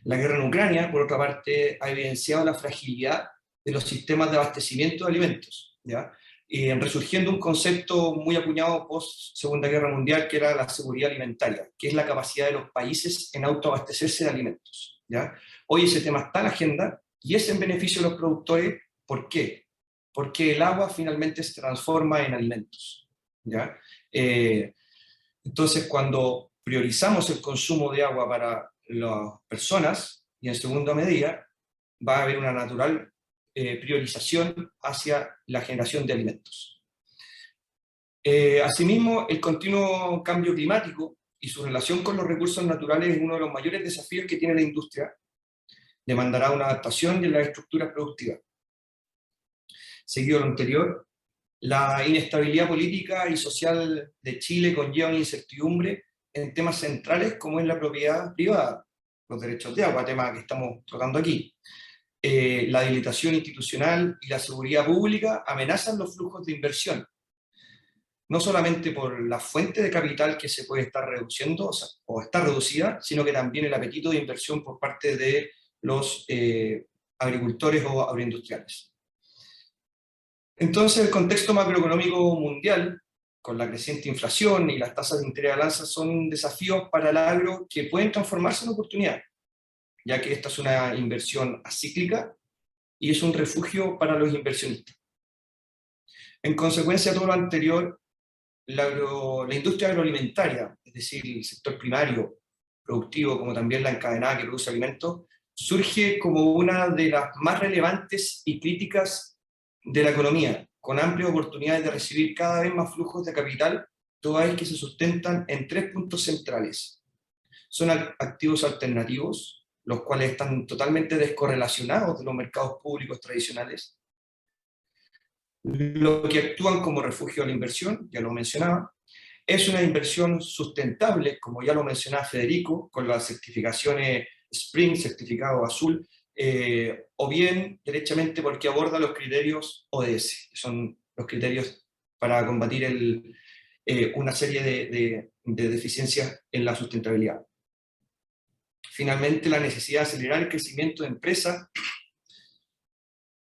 La guerra en Ucrania, por otra parte, ha evidenciado la fragilidad de los sistemas de abastecimiento de alimentos, ¿ya? Y resurgiendo un concepto muy acuñado post Segunda Guerra Mundial, que era la seguridad alimentaria, que es la capacidad de los países en autoabastecerse de alimentos, ¿ya? Hoy ese tema está en la agenda y es en beneficio de los productores. ¿Por qué? Porque el agua finalmente se transforma en alimentos, ¿ya? Entonces, cuando priorizamos el consumo de agua para las personas, y en segunda medida, va a haber una natural priorización hacia la generación de alimentos. Asimismo, el continuo cambio climático y su relación con los recursos naturales es uno de los mayores desafíos que tiene la industria. Demandará una adaptación de las estructuras productivas. Seguido lo anterior, la inestabilidad política y social de Chile conlleva una incertidumbre en temas centrales como es la propiedad privada, los derechos de agua, tema que estamos tocando aquí. La debilitación institucional y la seguridad pública amenazan los flujos de inversión. no solamente por la fuente de capital que se puede estar reduciendo, o está reducida, sino que también el apetito de inversión por parte de los agricultores o agroindustriales. Entonces, el contexto macroeconómico mundial, con la creciente inflación y las tasas de interés al alza, son desafíos para el agro que pueden transformarse en oportunidades, ya que esta es una inversión acíclica y es un refugio para los inversionistas. En consecuencia de todo lo anterior, la industria agroalimentaria, es decir, el sector primario, productivo, como también la encadenada que produce alimentos, surge como una de las más relevantes y críticas de la economía, con amplias oportunidades de recibir cada vez más flujos de capital, todas ellas que se sustentan en 3 puntos centrales. Son activos alternativos, los cuales están totalmente descorrelacionados de los mercados públicos tradicionales, lo que actúan como refugio a la inversión, ya lo mencionaba, es una inversión sustentable, como ya lo mencionaba Federico, con las certificaciones SPRING, certificado azul, o bien derechamente porque aborda los criterios ODS, que son los criterios para combatir una serie de deficiencias en la sustentabilidad. Finalmente, la necesidad de acelerar el crecimiento de empresas,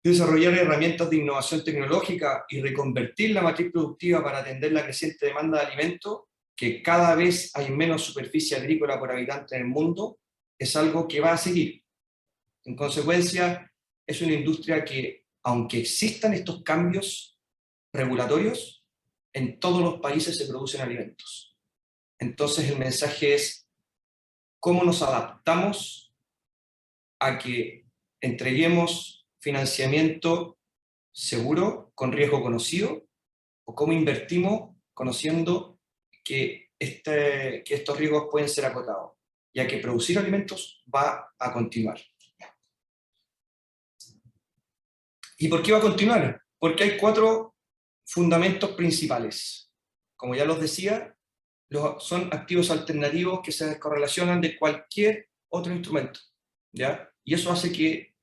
desarrollar herramientas de innovación tecnológica y reconvertir la matriz productiva para atender la creciente demanda de alimentos, que cada vez hay menos superficie agrícola por habitante en el mundo, es algo que va a seguir. En consecuencia, es una industria que, aunque existan estos cambios regulatorios, en todos los países se producen alimentos. Entonces el mensaje es cómo nos adaptamos a que entreguemos financiamiento seguro, con riesgo conocido, o cómo invertimos conociendo que estos riesgos pueden ser acotados, ya que producir alimentos va a continuar. ¿Y por qué va a continuar? Porque hay 4 fundamentos principales. Como ya los decía, son activos alternativos que se descorrelacionan de cualquier otro instrumento, ¿ya? Y eso hace que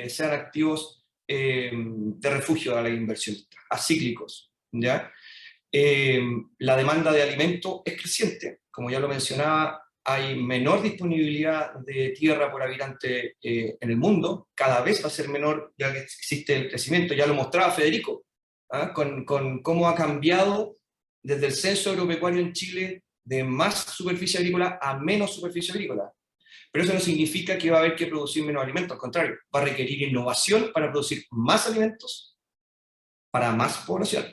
sean activos de refugio a la inversionista, acíclicos, ¿ya? La demanda de alimento es creciente, como ya lo mencionaba, hay menor disponibilidad de tierra por habitante en el mundo, cada vez va a ser menor ya que existe el crecimiento, ya lo mostraba Federico, con cómo ha cambiado desde el censo agropecuario en Chile de más superficie agrícola a menos superficie agrícola. Pero eso no significa que va a haber que producir menos alimentos, al contrario, va a requerir innovación para producir más alimentos para más población.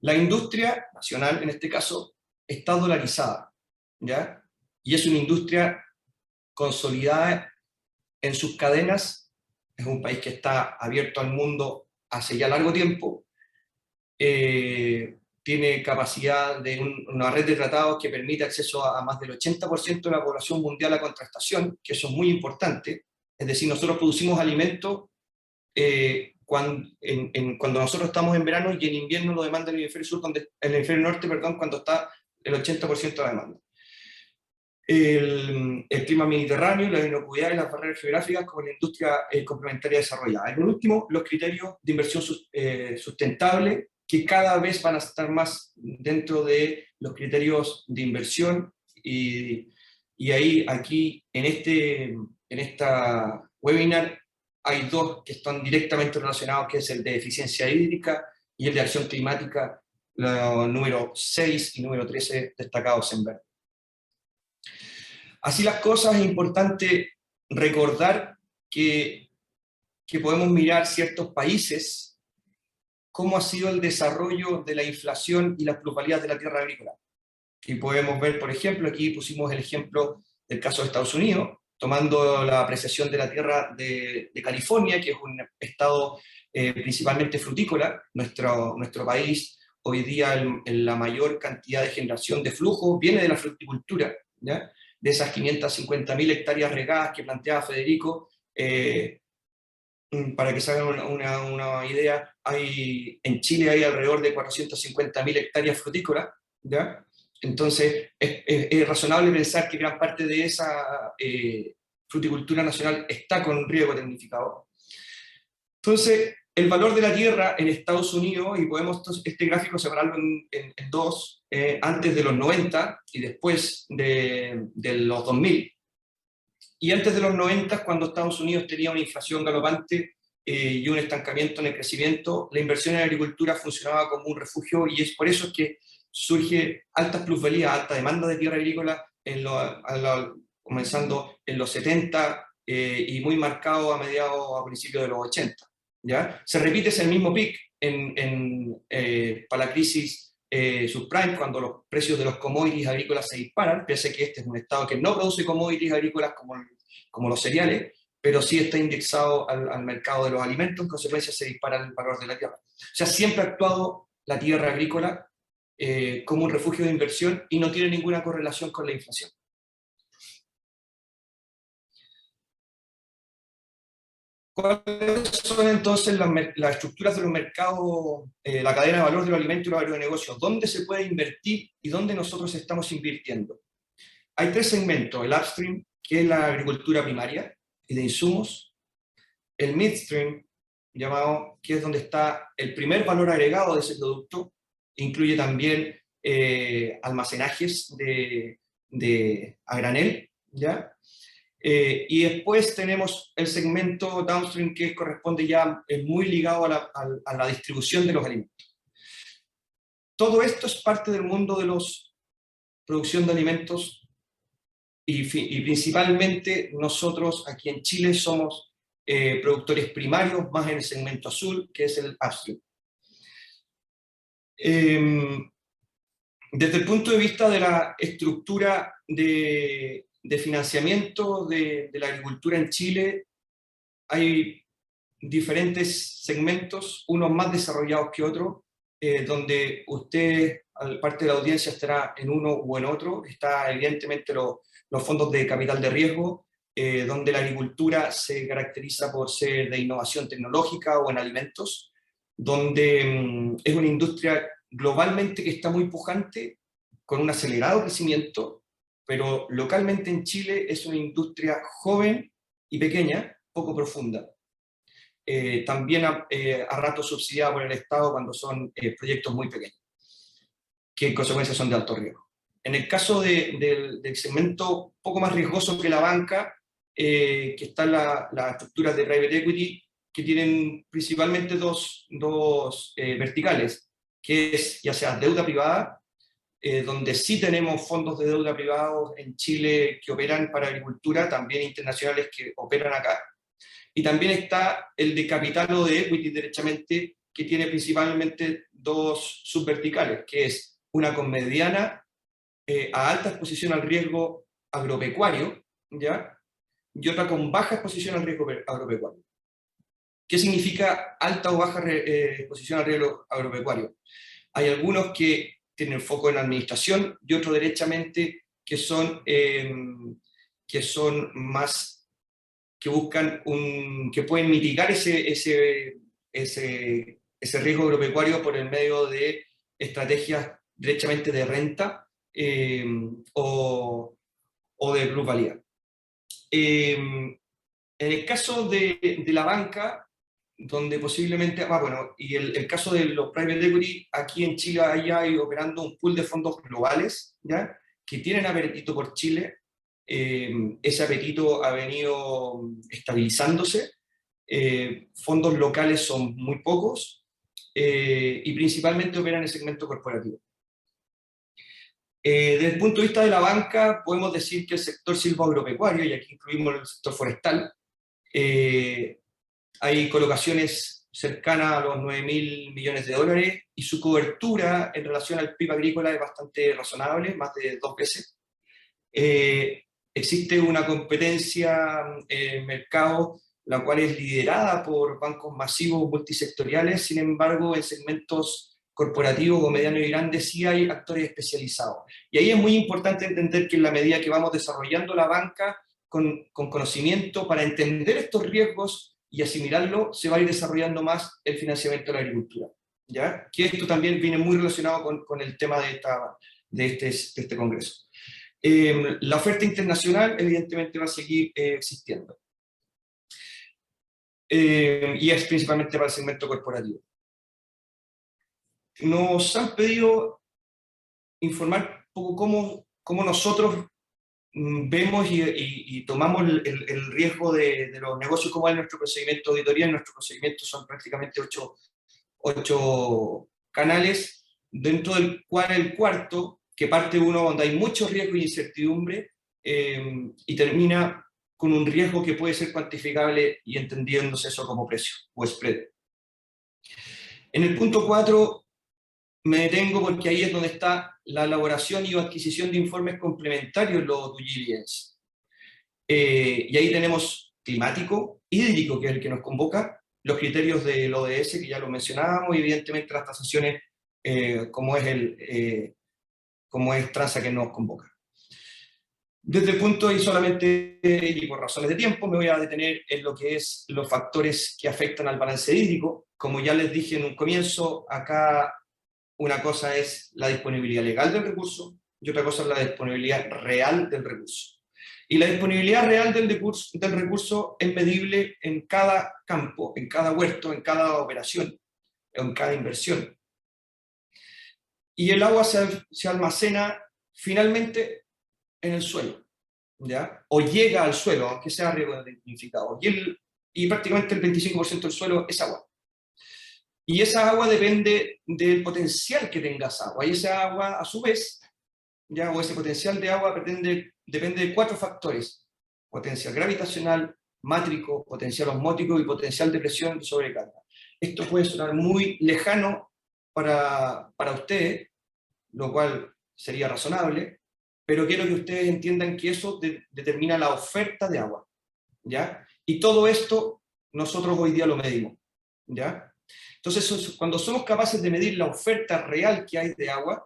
La industria nacional, en este caso, está dolarizada, ¿ya? Y es una industria consolidada en sus cadenas, es un país que está abierto al mundo hace ya largo tiempo, tiene capacidad de una red de tratados que permite acceso a más del 80% de la población mundial a contratación, que eso es muy importante, es decir, nosotros producimos alimentos cuando nosotros estamos en verano y en invierno lo demanda el hemisferio sur, en el hemisferio norte, perdón, cuando está el 80% de la demanda. El clima mediterráneo, la inocuidad y las barreras geográficas como la industria complementaria desarrollada. Y por último, los criterios de inversión sustentable, que cada vez van a estar más dentro de los criterios de inversión, y ahí, aquí, en esta webinar, hay 2 que están directamente relacionados, que es el de eficiencia hídrica y el de acción climática, número 6 y número 13 destacados en verde. Así las cosas, es importante recordar que podemos mirar ciertos países, cómo ha sido el desarrollo de la inflación y las plusvalías de la tierra agrícola. Y podemos ver, por ejemplo, aquí pusimos el ejemplo del caso de Estados Unidos, tomando la apreciación de la tierra de California, que es un estado principalmente frutícola. Nuestro país, hoy día, la mayor cantidad de generación de flujo viene de la fruticultura, ¿ya? De esas 550.000 hectáreas regadas que planteaba Federico, para que se hagan una idea, en Chile hay alrededor de 450.000 hectáreas frutícolas, ¿ya? Entonces es razonable pensar que gran parte de esa fruticultura nacional está con riego tecnificado. Entonces, El valor de la tierra en Estados Unidos, y podemos este gráfico separarlo en dos, antes de los 90 y después de los 2000. Y antes de los 90, cuando Estados Unidos tenía una inflación galopante y un estancamiento en el crecimiento, la inversión en agricultura funcionaba como un refugio, y es por eso que surge altas plusvalías, alta demanda de tierra agrícola, comenzando en los 70 y muy marcado a principios de los 80. ¿Ya? Se repite ese mismo pic para la crisis subprime, cuando los precios de los commodities agrícolas se disparan, pese a que este es un estado que no produce commodities agrícolas como los cereales, pero sí está indexado al mercado de los alimentos, en consecuencia se dispara el valor de la tierra. O sea, siempre ha actuado la tierra agrícola como un refugio de inversión y no tiene ninguna correlación con la inflación. ¿Cuáles son entonces las estructuras de los mercados, la cadena de valor de los alimentos y los agronegocios? ¿Dónde se puede invertir y dónde nosotros estamos invirtiendo? Hay tres segmentos: el upstream, que es la agricultura primaria y de insumos; el midstream, llamado, que es donde está el primer valor agregado de ese producto, incluye también almacenajes a granel, ¿ya? Y después tenemos el segmento downstream, que corresponde ya, es muy ligado a la distribución de los alimentos. Todo esto es parte del mundo de la producción de alimentos, y principalmente nosotros aquí en Chile somos productores primarios, más en el segmento azul, que es el upstream. Desde el punto de vista de la estructura de financiamiento de la agricultura en Chile, hay diferentes segmentos, unos más desarrollados que otros, donde usted, parte de la audiencia, estará en uno o en otro. Está evidentemente los fondos de capital de riesgo, donde la agricultura se caracteriza por ser de innovación tecnológica o en alimentos, donde es una industria globalmente que está muy pujante, con un acelerado crecimiento, pero localmente en Chile es una industria joven y pequeña, poco profunda. También a ratos subsidiada por el Estado cuando son proyectos muy pequeños, que en consecuencia son de alto riesgo. En el caso del segmento poco más riesgoso que la banca, que están las estructuras de private equity, que tienen principalmente dos verticales, que es ya sea deuda privada, donde sí tenemos fondos de deuda privados en Chile que operan para agricultura, también internacionales que operan acá. Y también está el de capital o de equity, derechamente, que tiene principalmente dos subverticales, que es una con mediana a alta exposición al riesgo agropecuario, ¿ya? Y otra con baja exposición al riesgo agropecuario. ¿Qué significa alta o baja exposición al riesgo agropecuario? Hay algunos que tienen foco en administración y otros derechamente que son más, que buscan que pueden mitigar ese riesgo agropecuario por el medio de estrategias derechamente de renta o de plusvalía. En el caso de la banca, donde posiblemente, y el caso de los private equity, aquí en Chile hay operando un pool de fondos globales, ¿ya? Que tienen apetito por Chile. Ese apetito ha venido estabilizándose. Fondos locales son muy pocos y principalmente operan en el segmento corporativo. Desde el punto de vista de la banca, podemos decir que el sector silvoagropecuario, y aquí incluimos el sector forestal, hay colocaciones cercanas a los 9.000 millones de dólares, y su cobertura en relación al PIB agrícola es bastante razonable, más de 2 veces. Existe una competencia en el mercado, la cual es liderada por bancos masivos multisectoriales. Sin embargo, en segmentos corporativos o medianos y grandes sí hay actores especializados. Y ahí es muy importante entender que en la medida que vamos desarrollando la banca con conocimiento para entender estos riesgos y asimilarlo, se va a ir desarrollando más el financiamiento de la agricultura, ¿ya? Que esto también viene muy relacionado con el tema de este congreso. La oferta internacional evidentemente va a seguir existiendo. y es principalmente para el segmento corporativo. Nos han pedido informar un poco cómo nosotros vemos y tomamos el riesgo de los negocios, como es nuestro procedimiento de auditoría. Nuestro procedimiento son prácticamente 8 canales, dentro del cual el cuarto, que parte uno donde hay mucho riesgo e incertidumbre, y termina con un riesgo que puede ser cuantificable y entendiéndose eso como precio o spread. En el punto 4 me detengo porque ahí es donde está la elaboración y adquisición de informes complementarios, los due diligence. Y ahí tenemos climático, hídrico, que es el que nos convoca, los criterios del ODS, que ya lo mencionábamos, y evidentemente las tasaciones, como es Transa, que nos convoca. Desde el punto, y solamente, y por razones de tiempo, me voy a detener en lo que es los factores que afectan al balance hídrico. Como ya les dije en un comienzo, acá una cosa es la disponibilidad legal del recurso y otra cosa es la disponibilidad real del recurso. Y la disponibilidad real del recurso es medible en cada campo, en cada huerto, en cada operación, en cada inversión. Y el agua se almacena finalmente en el suelo, ¿ya? O llega al suelo, aunque sea riego identificado. Y prácticamente el 25% del suelo es agua. Y esa agua depende del potencial que tenga esa agua. Y esa agua, a su vez, ¿ya? O ese potencial de agua depende de 4 factores: potencial gravitacional, mátrico, potencial osmótico y potencial de presión y sobrecarga. Esto puede sonar muy lejano para ustedes, lo cual sería razonable, pero quiero que ustedes entiendan que eso determina la oferta de agua, ¿ya? Y todo esto nosotros hoy día lo medimos, ¿ya? Entonces, cuando somos capaces de medir la oferta real que hay de agua,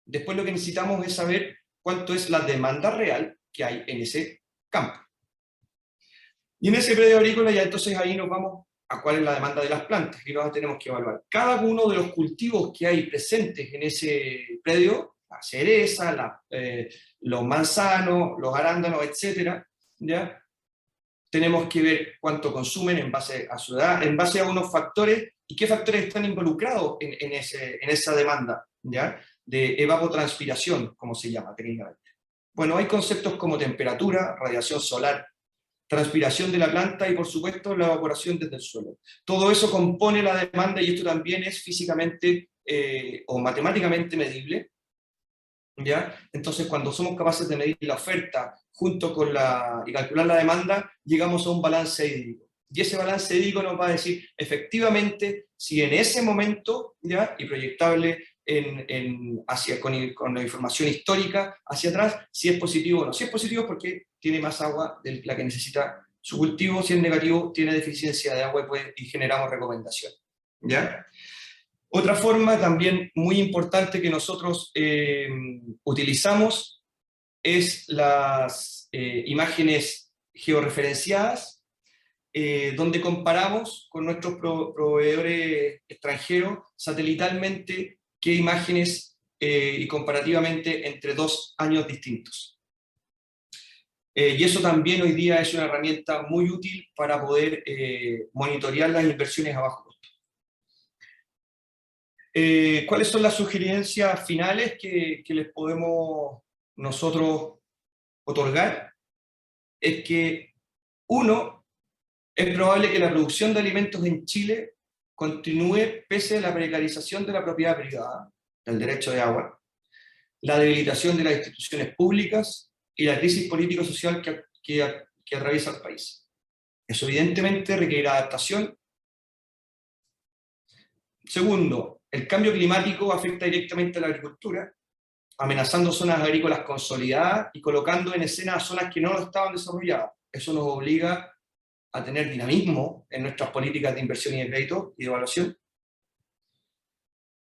después lo que necesitamos es saber cuánto es la demanda real que hay en ese campo. Y en ese predio agrícola ya entonces ahí nos vamos a cuál es la demanda de las plantas, y nos tenemos que evaluar cada uno de los cultivos que hay presentes en ese predio, la cereza, los manzanos, los arándanos, etc. ¿Ya? Tenemos que ver cuánto consumen en base a su edad, en base a unos factores, y qué factores están involucrados en esa demanda, ¿ya? De evapotranspiración, como se llama técnicamente. Bueno, hay conceptos como temperatura, radiación solar, transpiración de la planta y, por supuesto, la evaporación desde el suelo. Todo eso compone la demanda, y esto también es físicamente o matemáticamente medible, ¿ya? Entonces, cuando somos capaces de medir la oferta junto con y calcular la demanda, llegamos a un balance hídrico. Y ese balance hídrico nos va a decir efectivamente si en ese momento, ¿ya? Y proyectable con la información histórica hacia atrás, si es positivo o no. Si es positivo, porque tiene más agua de la que necesita su cultivo. Si es negativo, tiene deficiencia de agua y generamos recomendación, ¿ya? Otra forma también muy importante que nosotros utilizamos es las imágenes georreferenciadas, donde comparamos con nuestros proveedores extranjeros satelitalmente qué imágenes y comparativamente entre 2 años distintos. Y eso también hoy día es una herramienta muy útil para poder monitorear las inversiones a bajo costo. ¿Cuáles son las sugerencias finales que les podemos nosotros otorgar? Es que, uno, es probable que la producción de alimentos en Chile continúe pese a la precarización de la propiedad privada, del derecho de agua, la debilitación de las instituciones públicas y la crisis político-social que atraviesa el país. Eso evidentemente requerirá adaptación. Segundo, el cambio climático afecta directamente a la agricultura, amenazando zonas agrícolas consolidadas y colocando en escena a zonas que no estaban desarrolladas. Eso nos obliga a tener dinamismo en nuestras políticas de inversión y de crédito y de evaluación.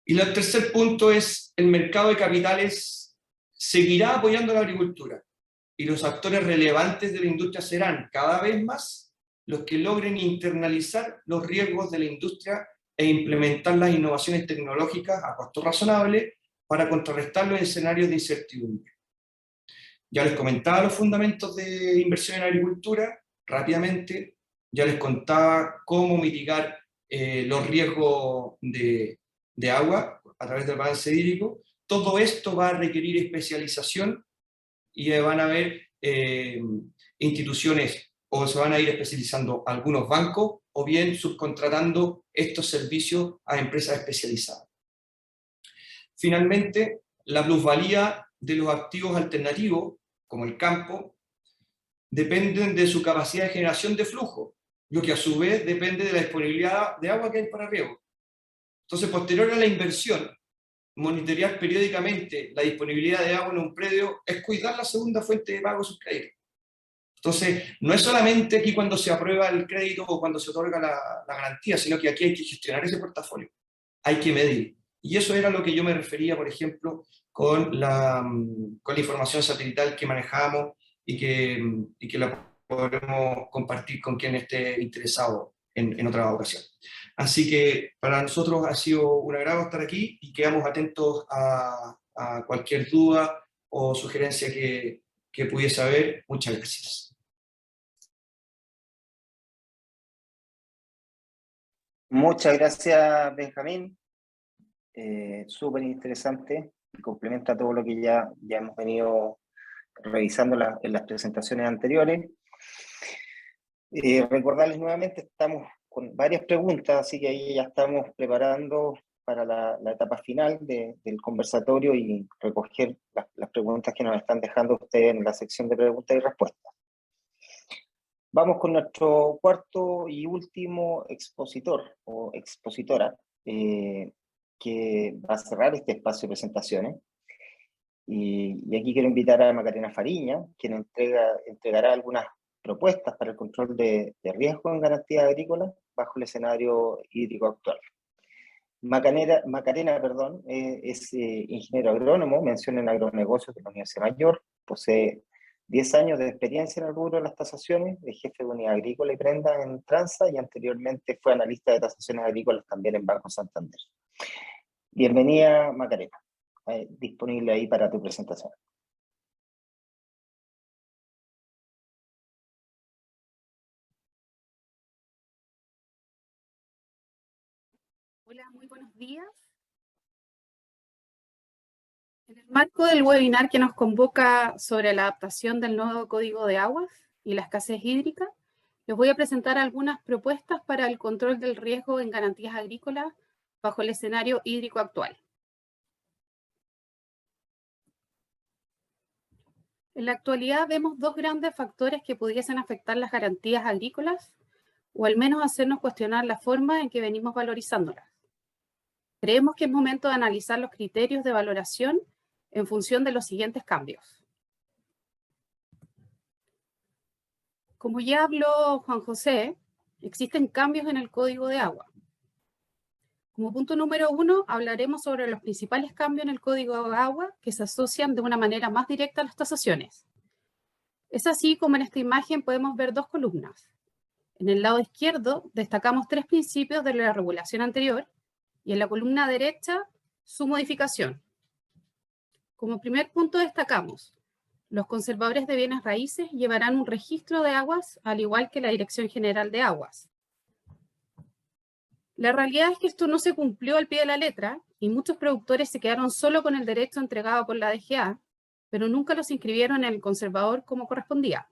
Y el tercer punto es: el mercado de capitales seguirá apoyando la agricultura, y los actores relevantes de la industria serán cada vez más los que logren internalizar los riesgos de la industria e implementar las innovaciones tecnológicas a costo razonable para contrarrestar los escenarios de incertidumbre. Ya les comentaba los fundamentos de inversión en agricultura rápidamente. ya les contaba cómo mitigar los riesgos de agua a través del balance hídrico. Todo esto va a requerir especialización y van a haber instituciones, o se van a ir especializando algunos bancos, o bien subcontratando estos servicios a empresas especializadas. Finalmente, la plusvalía de los activos alternativos, como el campo, dependen de su capacidad de generación de flujo, lo que a su vez depende de la disponibilidad de agua que hay para riego. Entonces, posterior a la inversión, monitorear periódicamente la disponibilidad de agua en un predio es cuidar la segunda fuente de pago de sus créditos. Entonces, no es solamente aquí cuando se aprueba el crédito o cuando se otorga la garantía, sino que aquí hay que gestionar ese portafolio, hay que medir. Y eso era lo que yo me refería, por ejemplo, con la información satelital que manejamos y que la podremos compartir con quien esté interesado en otra ocasión. Así que para nosotros ha sido un agrado estar aquí y quedamos atentos a cualquier duda o sugerencia que pudiese haber. Muchas gracias. Muchas gracias, Benjamín. Súper interesante y complementa todo lo que ya hemos venido revisando en las presentaciones anteriores. Recordarles nuevamente, estamos con varias preguntas, así que ahí ya estamos preparando para la etapa final del conversatorio y recoger las preguntas que nos están dejando ustedes en la sección de preguntas y respuestas. Vamos con nuestro cuarto y último expositor o expositora, que va a cerrar este espacio de presentaciones. Y aquí quiero invitar a Macarena Fariña, quien entregará algunas propuestas para el control de riesgo en garantías agrícolas bajo el escenario hídrico actual. Macarena, es ingeniero agrónomo, mención en agronegocios de la Universidad Mayor, posee 10 años de experiencia en el rubro de las tasaciones, es jefe de unidad agrícola y prenda en Transa y anteriormente fue analista de tasaciones agrícolas también en Banco Santander. Bienvenida, Macarena. Disponible ahí para tu presentación. Hola, muy buenos días. En el marco del webinar que nos convoca sobre la adaptación del nuevo Código de Aguas y la escasez hídrica, les voy a presentar algunas propuestas para el control del riesgo en garantías agrícolas bajo el escenario hídrico actual. En la actualidad vemos dos grandes factores que pudiesen afectar las garantías agrícolas o al menos hacernos cuestionar la forma en que venimos valorizándolas. Creemos que es momento de analizar los criterios de valoración en función de los siguientes cambios. Como ya habló Juan José, existen cambios en el Código de Agua. Como punto número 1, hablaremos sobre los principales cambios en el Código de Agua que se asocian de una manera más directa a las tasaciones. Es así como en esta imagen podemos ver dos columnas. En el lado izquierdo destacamos 3 principios de la regulación anterior y en la columna derecha su modificación. Como primer punto destacamos, los conservadores de bienes raíces llevarán un registro de aguas al igual que la Dirección General de Aguas. La realidad es que esto no se cumplió al pie de la letra y muchos productores se quedaron solo con el derecho entregado por la DGA, pero nunca los inscribieron en el conservador como correspondía.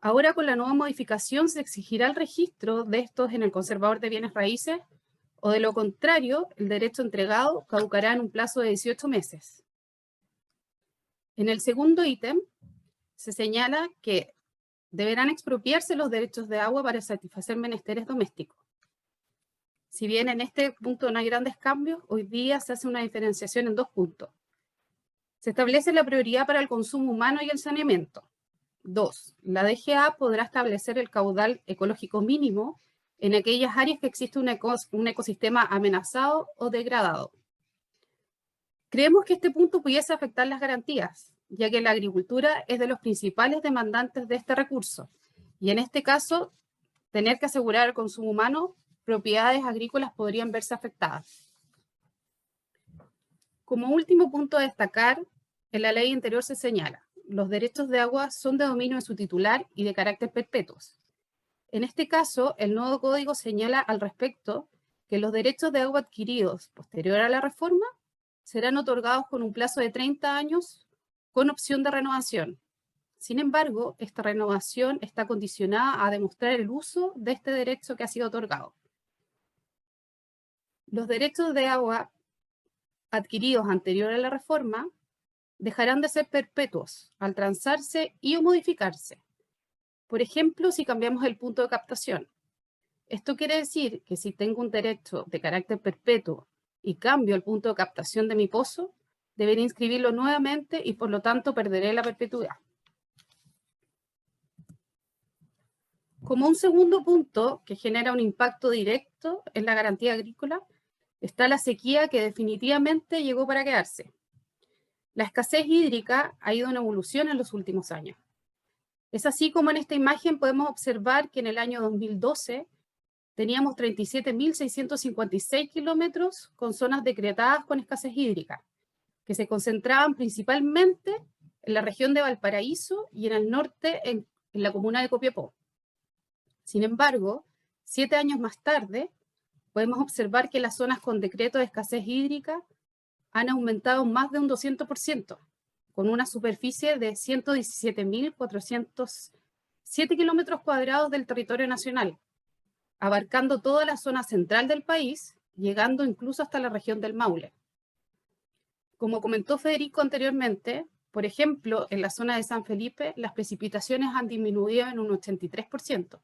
Ahora con la nueva modificación se exigirá el registro de estos en el conservador de bienes raíces o de lo contrario, el derecho entregado caducará en un plazo de 18 meses. En el segundo ítem se señala que deberán expropiarse los derechos de agua para satisfacer menesteres domésticos. Si bien en este punto no hay grandes cambios, hoy día se hace una diferenciación en 2 puntos. Se establece la prioridad para el consumo humano y el saneamiento. 2. La DGA podrá establecer el caudal ecológico mínimo en aquellas áreas que existe un ecosistema amenazado o degradado. Creemos que este punto pudiese afectar las garantías, ya que la agricultura es de los principales demandantes de este recurso, y en este caso, tener que asegurar el consumo humano, propiedades agrícolas podrían verse afectadas. Como último punto a destacar, en la ley interior se señala, los derechos de agua son de dominio de su titular y de carácter perpetuos. En este caso, el nuevo código señala al respecto que los derechos de agua adquiridos posterior a la reforma serán otorgados con un plazo de 30 años con opción de renovación. Sin embargo, esta renovación está condicionada a demostrar el uso de este derecho que ha sido otorgado. Los derechos de agua adquiridos anterior a la reforma dejarán de ser perpetuos al transarse y o modificarse. Por ejemplo, si cambiamos el punto de captación. Esto quiere decir que si tengo un derecho de carácter perpetuo y cambio el punto de captación de mi pozo, deberé inscribirlo nuevamente y por lo tanto perderé la perpetuidad. Como un segundo punto que genera un impacto directo en la garantía agrícola, está la sequía que definitivamente llegó para quedarse. La escasez hídrica ha ido en evolución en los últimos años. Es así como en esta imagen podemos observar que en el año 2012 teníamos 37.656 kilómetros con zonas decretadas con escasez hídrica, que se concentraban principalmente en la región de Valparaíso y en el norte en la comuna de Copiapó. Sin embargo, 7 años más tarde, podemos observar que las zonas con decreto de escasez hídrica han aumentado más de un 200%, con una superficie de 117.407 kilómetros cuadrados del territorio nacional, abarcando toda la zona central del país, llegando incluso hasta la región del Maule. Como comentó Federico anteriormente, por ejemplo, en la zona de San Felipe, las precipitaciones han disminuido en un 83%.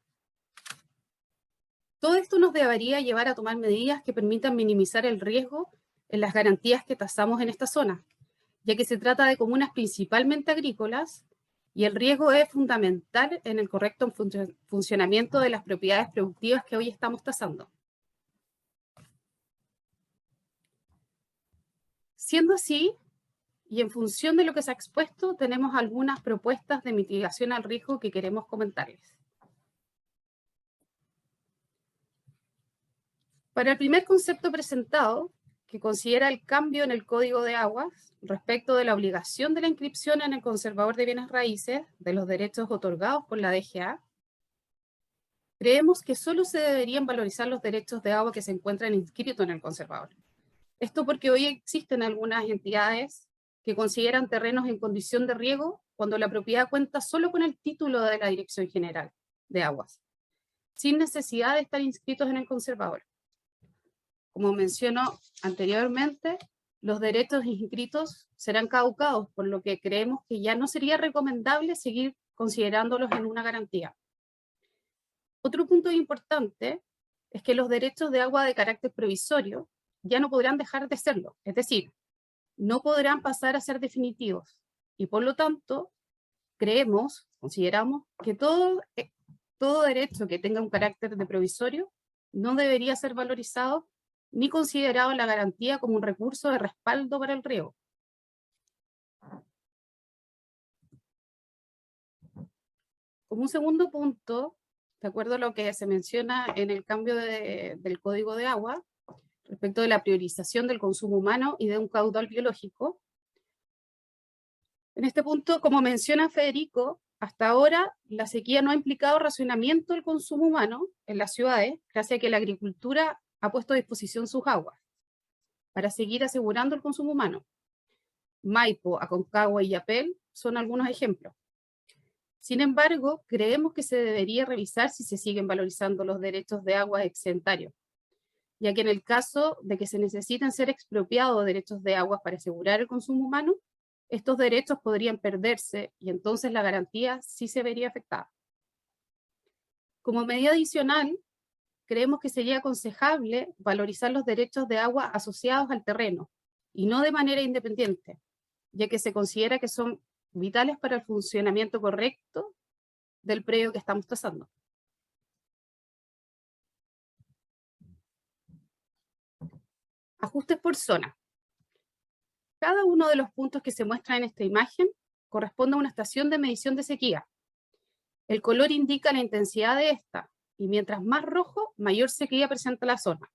Todo esto nos debería llevar a tomar medidas que permitan minimizar el riesgo en las garantías que tasamos en esta zona, ya que se trata de comunas principalmente agrícolas y el riesgo es fundamental en el correcto funcionamiento de las propiedades productivas que hoy estamos tasando. Siendo así, y en función de lo que se ha expuesto, tenemos algunas propuestas de mitigación al riesgo que queremos comentarles. Para el primer concepto presentado, que considera el cambio en el Código de Aguas respecto de la obligación de la inscripción en el Conservador de Bienes Raíces de los derechos otorgados por la DGA, creemos que solo se deberían valorizar los derechos de agua que se encuentran inscritos en el Conservador. Esto porque hoy existen algunas entidades que consideran terrenos en condición de riego cuando la propiedad cuenta solo con el título de la Dirección General de Aguas, sin necesidad de estar inscritos en el Conservador. Como mencionó anteriormente, los derechos inscritos serán caducados, por lo que creemos que ya no sería recomendable seguir considerándolos en una garantía. Otro punto importante es que los derechos de agua de carácter provisorio ya no podrán dejar de serlo, es decir, no podrán pasar a ser definitivos, y por lo tanto, consideramos que todo derecho que tenga un carácter de provisorio no debería ser valorizado ni considerado en la garantía como un recurso de respaldo para el riego. Como un segundo punto, de acuerdo a lo que se menciona en el cambio del Código de Agua, respecto de la priorización del consumo humano y de un caudal biológico, en este punto, como menciona Federico, hasta ahora la sequía no ha implicado racionamiento del consumo humano en las ciudades, gracias a que la agricultura ha puesto a disposición sus aguas para seguir asegurando el consumo humano. Maipo, Aconcagua y Yapel son algunos ejemplos. Sin embargo, creemos que se debería revisar si se siguen valorizando los derechos de agua exentarios, ya que en el caso de que se necesiten ser expropiados derechos de agua para asegurar el consumo humano, estos derechos podrían perderse y entonces la garantía sí se vería afectada. Como medida adicional, creemos que sería aconsejable valorizar los derechos de agua asociados al terreno, y no de manera independiente, ya que se considera que son vitales para el funcionamiento correcto del predio que estamos tasando. Ajustes por zona. Cada uno de los puntos que se muestran en esta imagen corresponde a una estación de medición de sequía. El color indica la intensidad de esta, y mientras más rojo, mayor sequía presenta la zona.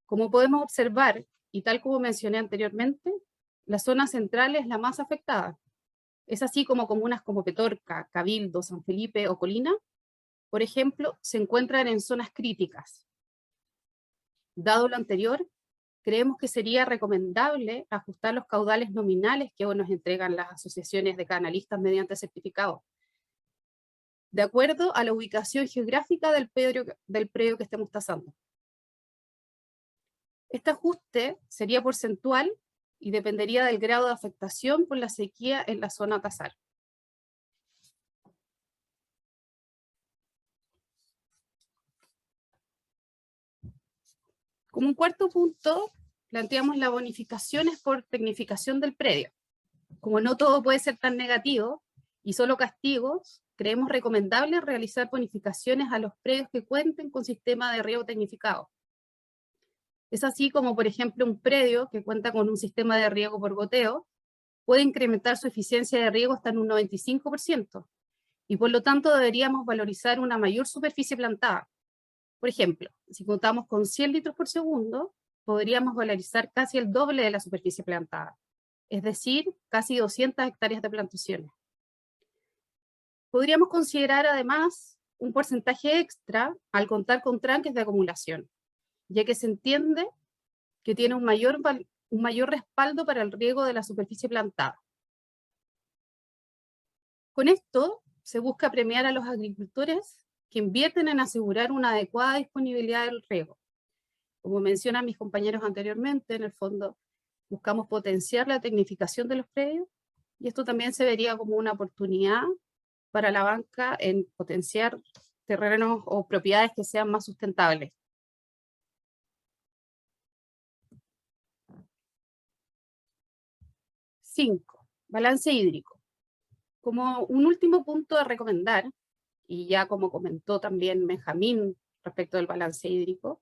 Como podemos observar, y tal como mencioné anteriormente, la zona central es la más afectada. Es así como comunas como Petorca, Cabildo, San Felipe o Colina por ejemplo, se encuentran en zonas críticas. Dado lo anterior, creemos que sería recomendable ajustar los caudales nominales que hoy nos entregan las asociaciones de canalistas mediante certificado, de acuerdo a la ubicación geográfica del predio que estemos tasando. Este ajuste sería porcentual y dependería del grado de afectación por la sequía en la zona a tasar. Como un cuarto punto, planteamos las bonificaciones por tecnificación del predio. Como no todo puede ser tan negativo y solo castigos, creemos recomendable realizar bonificaciones a los predios que cuenten con sistema de riego tecnificado. Es así como, por ejemplo, un predio que cuenta con un sistema de riego por goteo puede incrementar su eficiencia de riego hasta en un 95%, y por lo tanto deberíamos valorizar una mayor superficie plantada. Por ejemplo, si contamos con 100 litros por segundo, podríamos valorizar casi el doble de la superficie plantada, es decir, casi 200 hectáreas de plantaciones. Podríamos considerar además un porcentaje extra al contar con tranques de acumulación, ya que se entiende que tiene un mayor respaldo para el riego de la superficie plantada. Con esto se busca premiar a los agricultores que invierten en asegurar una adecuada disponibilidad del riego. Como mencionan mis compañeros anteriormente, en el fondo buscamos potenciar la tecnificación de los predios, y esto también se vería como una oportunidad para la banca en potenciar terrenos o propiedades que sean más sustentables. Cinco, balance hídrico. Como un último punto a recomendar, y ya como comentó también Benjamín respecto del balance hídrico,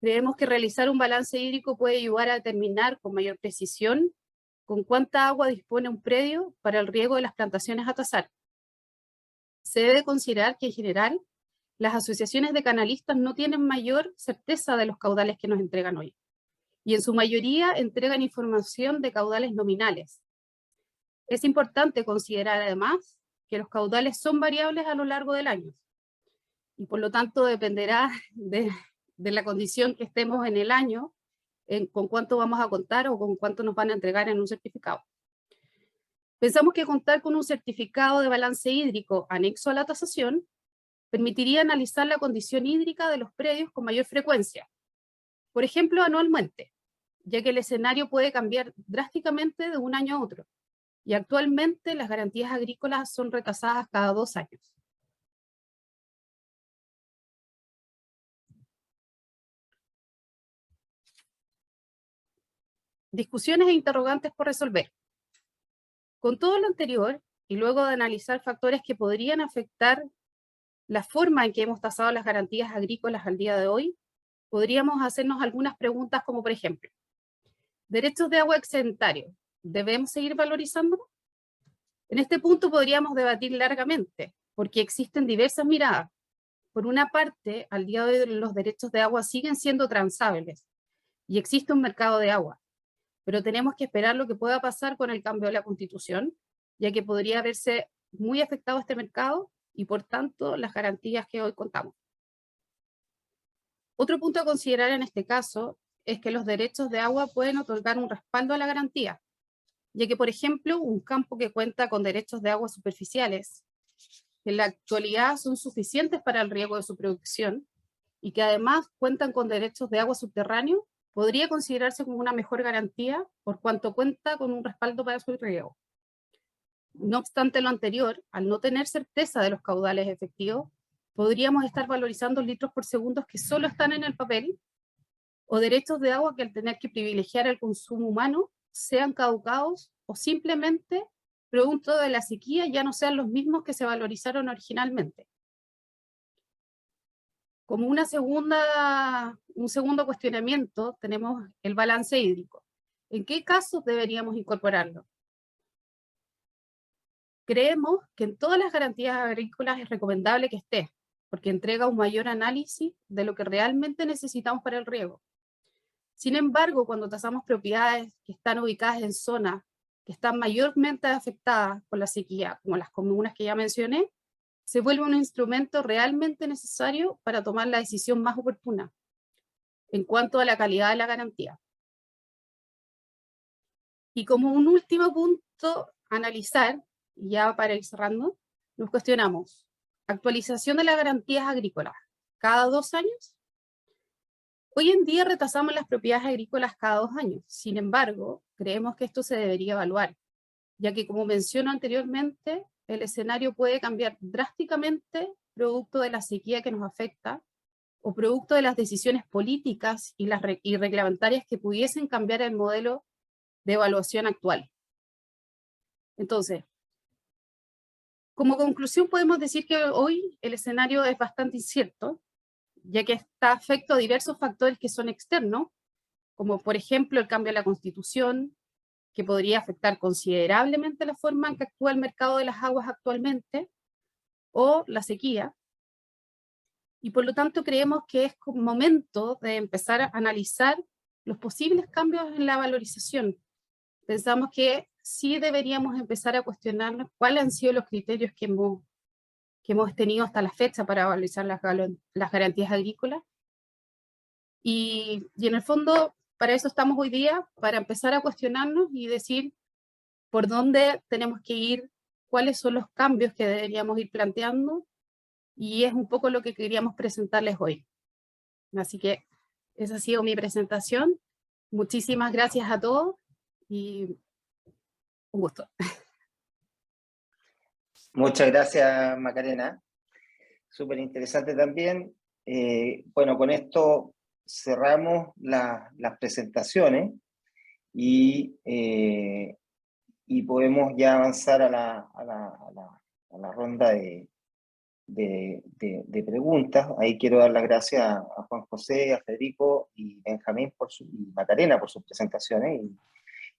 creemos que realizar un balance hídrico puede ayudar a determinar con mayor precisión con cuánta agua dispone un predio para el riego de las plantaciones a tasar. Se debe considerar que en general las asociaciones de canalistas no tienen mayor certeza de los caudales que nos entregan hoy, y en su mayoría entregan información de caudales nominales. Es importante considerar además que los caudales son variables a lo largo del año, y por lo tanto dependerá de la condición que estemos en el año, con cuánto vamos a contar o con cuánto nos van a entregar en un certificado. Pensamos que contar con un certificado de balance hídrico anexo a la tasación permitiría analizar la condición hídrica de los predios con mayor frecuencia, por ejemplo anualmente, ya que el escenario puede cambiar drásticamente de un año a otro, y actualmente las garantías agrícolas son retasadas cada 2 años. Discusiones e interrogantes por resolver. Con todo lo anterior, y luego de analizar factores que podrían afectar la forma en que hemos tasado las garantías agrícolas al día de hoy, podríamos hacernos algunas preguntas como por ejemplo, ¿derechos de agua excedentarios debemos seguir valorizándolo? En este punto podríamos debatir largamente, porque existen diversas miradas. Por una parte, al día de hoy los derechos de agua siguen siendo transables, y existe un mercado de agua, pero tenemos que esperar lo que pueda pasar con el cambio de la Constitución, ya que podría verse muy afectado este mercado y por tanto las garantías que hoy contamos. Otro punto a considerar en este caso es que los derechos de agua pueden otorgar un respaldo a la garantía, ya que por ejemplo un campo que cuenta con derechos de agua superficiales, que en la actualidad son suficientes para el riego de su producción y que además cuentan con derechos de agua subterráneo, podría considerarse como una mejor garantía por cuanto cuenta con un respaldo para su riego. No obstante lo anterior, al no tener certeza de los caudales efectivos, podríamos estar valorizando litros por segundo que solo están en el papel, o derechos de agua que al tener que privilegiar el consumo humano sean caducados o simplemente producto de la sequía ya no sean los mismos que se valorizaron originalmente. Como un segundo cuestionamiento tenemos el balance hídrico. ¿En qué casos deberíamos incorporarlo? Creemos que en todas las garantías agrícolas es recomendable que esté, porque entrega un mayor análisis de lo que realmente necesitamos para el riego. Sin embargo, cuando tasamos propiedades que están ubicadas en zonas que están mayormente afectadas por la sequía, como las comunas que ya mencioné, se vuelve un instrumento realmente necesario para tomar la decisión más oportuna en cuanto a la calidad de la garantía. Y como un último punto a analizar, ya para ir cerrando, nos cuestionamos: ¿actualización de las garantías agrícolas cada 2 años? Hoy en día retasamos las propiedades agrícolas cada 2 años. Sin embargo, creemos que esto se debería evaluar, ya que, como menciono anteriormente, el escenario puede cambiar drásticamente producto de la sequía que nos afecta o producto de las decisiones políticas y reglamentarias que pudiesen cambiar el modelo de evaluación actual. Entonces, como conclusión podemos decir que hoy el escenario es bastante incierto, ya que está afecto a diversos factores que son externos, como por ejemplo el cambio de la Constitución, que podría afectar considerablemente la forma en que actúa el mercado de las aguas actualmente, o la sequía. Y por lo tanto creemos que es momento de empezar a analizar los posibles cambios en la valorización. Pensamos que sí deberíamos empezar a cuestionarnos cuáles han sido los criterios que hemos tenido hasta la fecha para valorizar las garantías agrícolas. Y en el fondo, para eso estamos hoy día, para empezar a cuestionarnos y decir por dónde tenemos que ir, cuáles son los cambios que deberíamos ir planteando, y es un poco lo que queríamos presentarles hoy. Así que esa ha sido mi presentación. Muchísimas gracias a todos y un gusto. Muchas gracias, Macarena. Súper interesante también. Bueno, con esto cerramos las presentaciones y podemos ya avanzar a la ronda de preguntas. Ahí quiero dar las gracias a Juan José, a Federico y Benjamín y Macarena por sus presentaciones.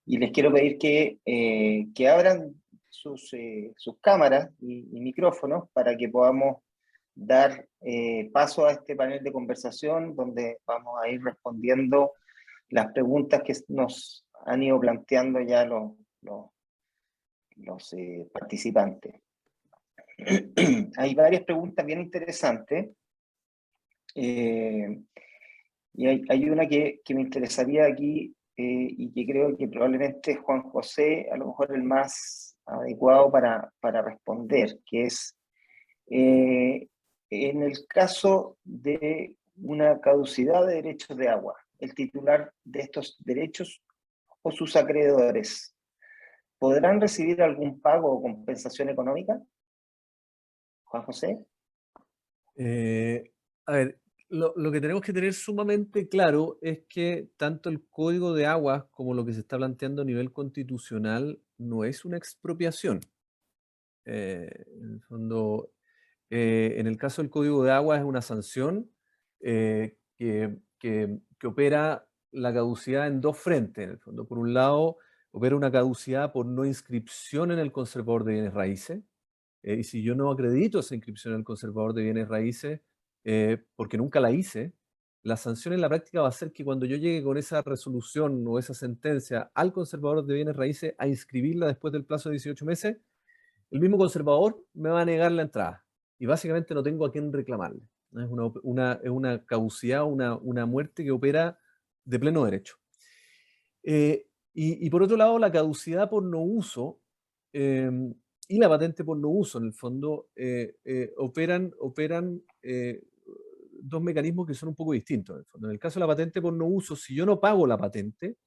Y les quiero pedir que abran sus cámaras y micrófonos para que podamos dar paso a este panel de conversación donde vamos a ir respondiendo las preguntas que nos han ido planteando ya los participantes. Hay varias preguntas bien interesantes y hay una que me interesaría aquí y que creo que probablemente Juan José a lo mejor el más adecuado para responder, que es en el caso de una caducidad de derechos de agua, el titular de estos derechos o sus acreedores, ¿podrán recibir algún pago o compensación económica? Juan José. A ver, lo que tenemos que tener sumamente claro es que tanto el Código de Aguas como lo que se está planteando a nivel constitucional no es una expropiación. En el fondo, en el caso del Código de Aguas es una sanción que opera la caducidad en dos frentes. En el fondo, por un lado, opera una caducidad por no inscripción en el conservador de bienes raíces. Y si yo no acredito esa inscripción en el conservador de bienes raíces, porque nunca la hice, la sanción en la práctica va a ser que cuando yo llegue con esa resolución o esa sentencia al conservador de bienes raíces a inscribirla después del plazo de 18 meses, el mismo conservador me va a negar la entrada. Y básicamente no tengo a quién reclamarle. Es una caducidad, una muerte que opera de pleno derecho. Y por otro lado, la caducidad por no uso y la patente por no uso, en el fondo, operan dos mecanismos que son un poco distintos. En el fondo, en el caso de la patente por no uso, si yo no pago la patente,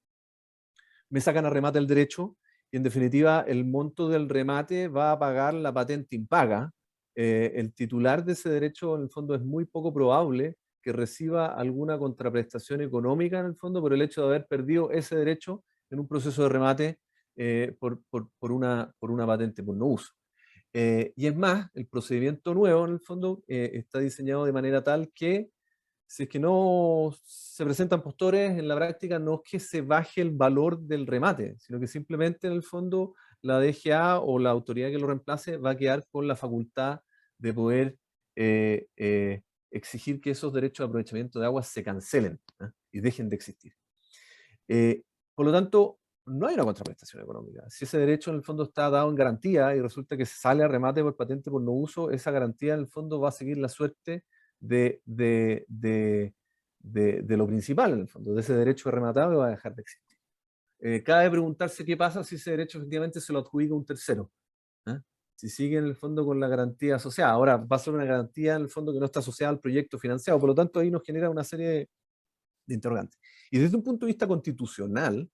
me sacan a remate el derecho y en definitiva el monto del remate va a pagar la patente impaga. El titular de ese derecho en el fondo es muy poco probable que reciba alguna contraprestación económica en el fondo por el hecho de haber perdido ese derecho en un proceso de remate por una patente por no uso. Y es más, el procedimiento nuevo en el fondo está diseñado de manera tal que si es que no se presentan postores en la práctica, no es que se baje el valor del remate, sino que simplemente en el fondo la DGA o la autoridad que lo reemplace va a quedar con la facultad de poder exigir que esos derechos de aprovechamiento de agua se cancelen, ¿eh? Y dejen de existir. Por lo tanto, no hay una contraprestación económica. Si ese derecho en el fondo está dado en garantía y resulta que se sale a remate por patente por no uso, esa garantía en el fondo va a seguir la suerte de lo principal, en el fondo, de ese derecho rematado, y va a dejar de existir. Cabe preguntarse qué pasa si ese derecho efectivamente se lo adjudica un tercero. ¿Eh? Si sigue en el fondo con la garantía asociada. Ahora va a ser una garantía en el fondo que no está asociada al proyecto financiado, por lo tanto ahí nos genera una serie de interrogantes. Y desde un punto de vista constitucional,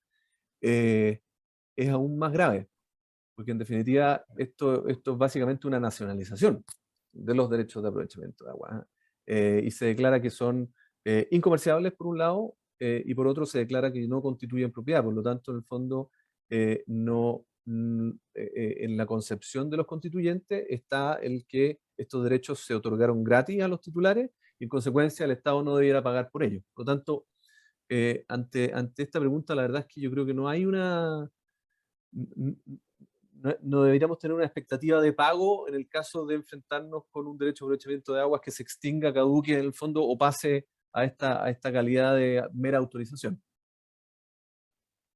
es aún más grave, porque en definitiva esto es básicamente una nacionalización de los derechos de aprovechamiento de agua. Y se declara que son incomerciables por un lado, y por otro se declara que no constituyen propiedad. Por lo tanto, en el fondo, en la concepción de los constituyentes está el que estos derechos se otorgaron gratis a los titulares y en consecuencia el Estado no debiera pagar por ellos. Por lo tanto, ante esta pregunta, la verdad es que yo creo que no hay una... No deberíamos tener una expectativa de pago en el caso de enfrentarnos con un derecho de aprovechamiento de aguas que se extinga, caduque en el fondo o pase a esta calidad de mera autorización.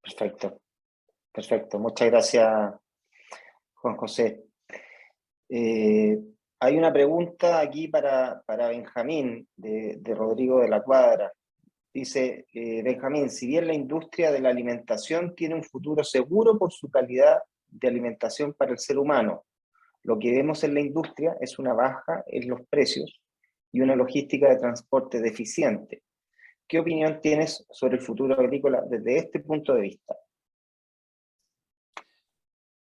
Perfecto, perfecto. Muchas gracias, Juan José. Hay una pregunta aquí para Benjamín, de Rodrigo de la Cuadra. Dice, Benjamín, si bien la industria de la alimentación tiene un futuro seguro por su calidad de alimentación para el ser humano, lo que vemos en la industria es una baja en los precios y una logística de transporte deficiente. ¿Qué opinión tienes sobre el futuro agrícola desde este punto de vista?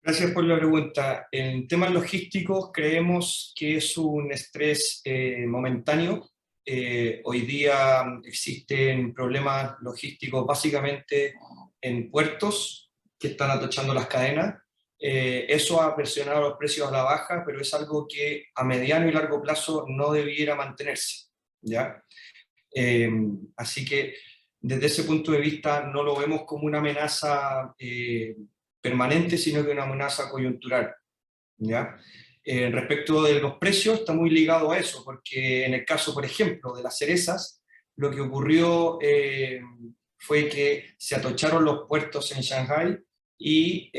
Gracias por la pregunta. En temas logísticos creemos que es un estrés momentáneo. Hoy día existen problemas logísticos básicamente en puertos que están atochando las cadenas. Eso ha presionado los precios a la baja, pero es algo que a mediano y largo plazo no debiera mantenerse, ¿ya? Así que desde ese punto de vista no lo vemos como una amenaza permanente, sino que una amenaza coyuntural, ¿ya? Respecto de los precios, está muy ligado a eso, porque en el caso, por ejemplo, de las cerezas, lo que ocurrió fue que se atocharon los puertos en Shanghái y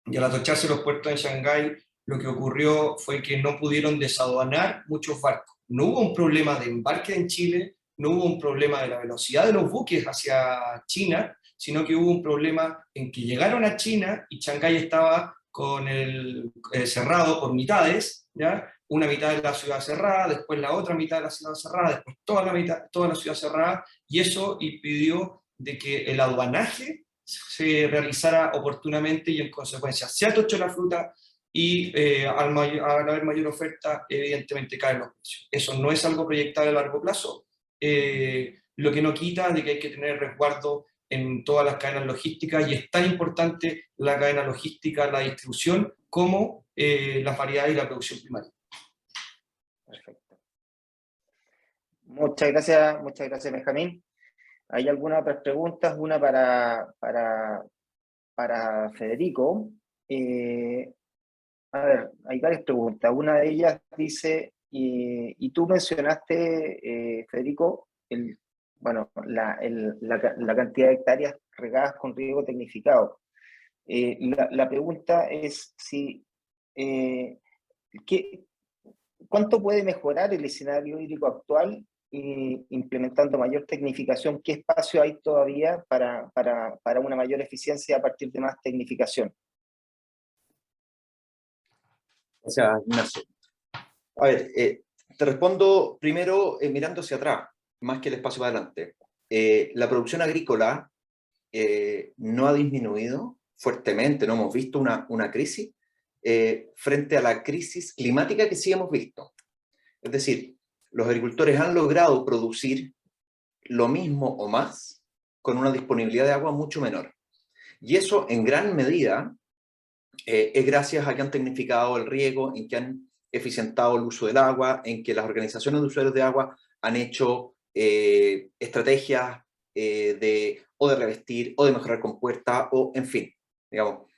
al atocharse los puertos en Shanghái, lo que ocurrió fue que no pudieron desaduanar muchos barcos. No hubo un problema de embarque en Chile, no hubo un problema de la velocidad de los buques hacia China, sino que hubo un problema en que llegaron a China y Shanghái estaba con el cerrado por mitades, ¿ya? Una mitad de la ciudad cerrada, después la otra mitad de la ciudad cerrada, después toda la ciudad cerrada, y eso impidió de que el aduanaje se realizara oportunamente y en consecuencia se atochó la fruta y al haber mayor oferta evidentemente caen los precios. Eso no es algo proyectable a largo plazo, lo que no quita de que hay que tener resguardo en todas las cadenas logísticas y es tan importante la cadena logística, la distribución, como las variedades y la producción primaria. Perfecto. Muchas gracias Benjamín. ¿Hay algunas otras preguntas? Una para Federico. A ver, hay varias preguntas. Una de ellas dice, y tú mencionaste, Federico, la cantidad de hectáreas regadas con riego tecnificado. La pregunta es si ¿cuánto puede mejorar el escenario hídrico actual implementando mayor tecnificación? ¿Qué espacio hay todavía para una mayor eficiencia a partir de más tecnificación? Gracias, Ignacio. A ver, te respondo primero mirando hacia atrás, más que el espacio para adelante. La producción agrícola no ha disminuido fuertemente, no hemos visto una crisis frente a la crisis climática que sí hemos visto. Es decir, los agricultores han logrado producir lo mismo o más con una disponibilidad de agua mucho menor. Y eso en gran medida es gracias a que han tecnificado el riego, en que han eficientado el uso del agua, en que las organizaciones de usuarios de agua han hecho estrategias o de revestir, o de mejorar compuertas, o en fin, digamos.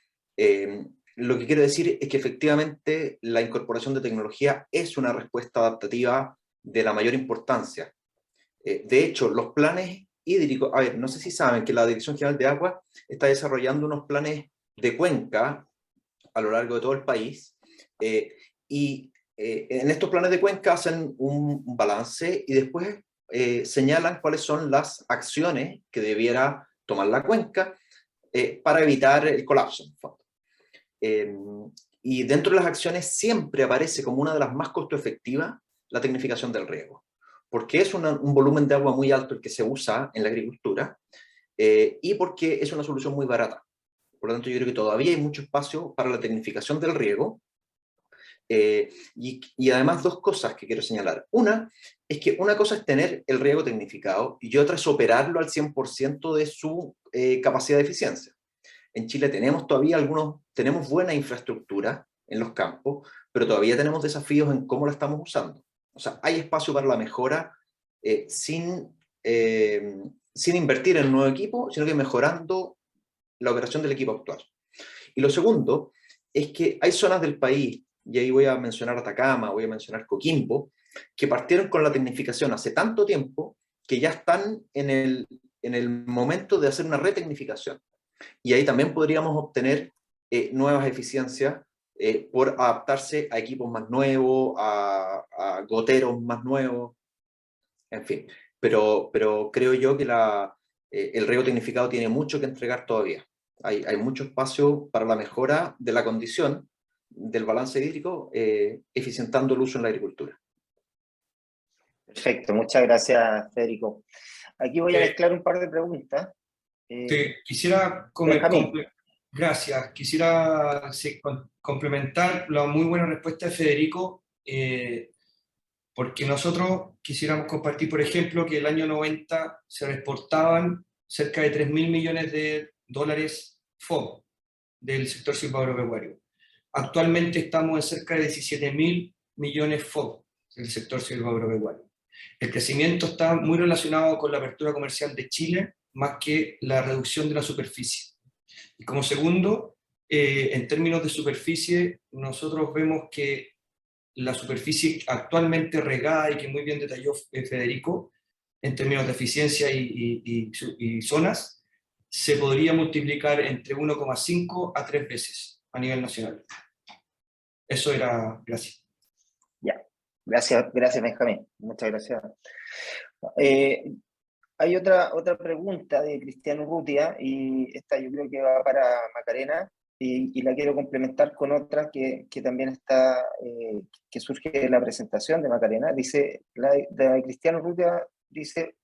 Lo que quiero decir es que efectivamente la incorporación de tecnología es una respuesta adaptativa de la mayor importancia. De hecho, los planes hídrico, a ver, no sé si saben que la Dirección General de Agua está desarrollando unos planes de cuenca a lo largo de todo el país, en estos planes de cuenca hacen un balance y después señalan cuáles son las acciones que debiera tomar la cuenca para evitar el colapso, en fondo. Y dentro de las acciones siempre aparece como una de las más costo efectivas la tecnificación del riego, porque es un volumen de agua muy alto el que se usa en la agricultura y porque es una solución muy barata. Por lo tanto, yo creo que todavía hay mucho espacio para la tecnificación del riego. Y además dos cosas que quiero señalar. Una es que una cosa es tener el riego tecnificado y otra es operarlo al 100% de su capacidad de eficiencia. En Chile tenemos todavía tenemos buena infraestructura en los campos, pero todavía tenemos desafíos en cómo la estamos usando. O sea, hay espacio para la mejora sin invertir en un nuevo equipo, sino que mejorando la operación del equipo actual. Y lo segundo es que hay zonas del país, y ahí voy a mencionar Atacama, voy a mencionar Coquimbo, que partieron con la tecnificación hace tanto tiempo que ya están en el momento de hacer una retecnificación. Y ahí también podríamos obtener nuevas eficiencias por adaptarse a equipos más nuevos, a goteros más nuevos, en fin. Pero creo yo que el riego tecnificado tiene mucho que entregar todavía. Hay mucho espacio para la mejora de la condición del balance hídrico, eficientando el uso en la agricultura. Perfecto, muchas gracias, Federico. Aquí voy a mezclar un par de preguntas. Quisiera gracias. Quisiera complementar la muy buena respuesta de Federico, porque nosotros quisiéramos compartir, por ejemplo, que el año 90 se exportaban cerca de 3.000 millones de dólares FOB del sector silvagropecuario. Actualmente estamos en cerca de 17.000 millones FOB del sector silvagropecuario. El crecimiento está muy relacionado con la apertura comercial de Chile, más que la reducción de la superficie. Y como segundo, en términos de superficie, nosotros vemos que la superficie actualmente regada, y que muy bien detalló Federico, en términos de eficiencia y zonas, se podría multiplicar entre 1,5 a 3 veces a nivel nacional. Eso era, gracias. Ya, gracias Benjamín, muchas gracias. Hay otra pregunta de Cristiano Urrutia, y esta yo creo que va para Macarena, y la quiero complementar con otra que también está, que surge de la presentación de Macarena. Dice, la de Cristiano Urrutia dice,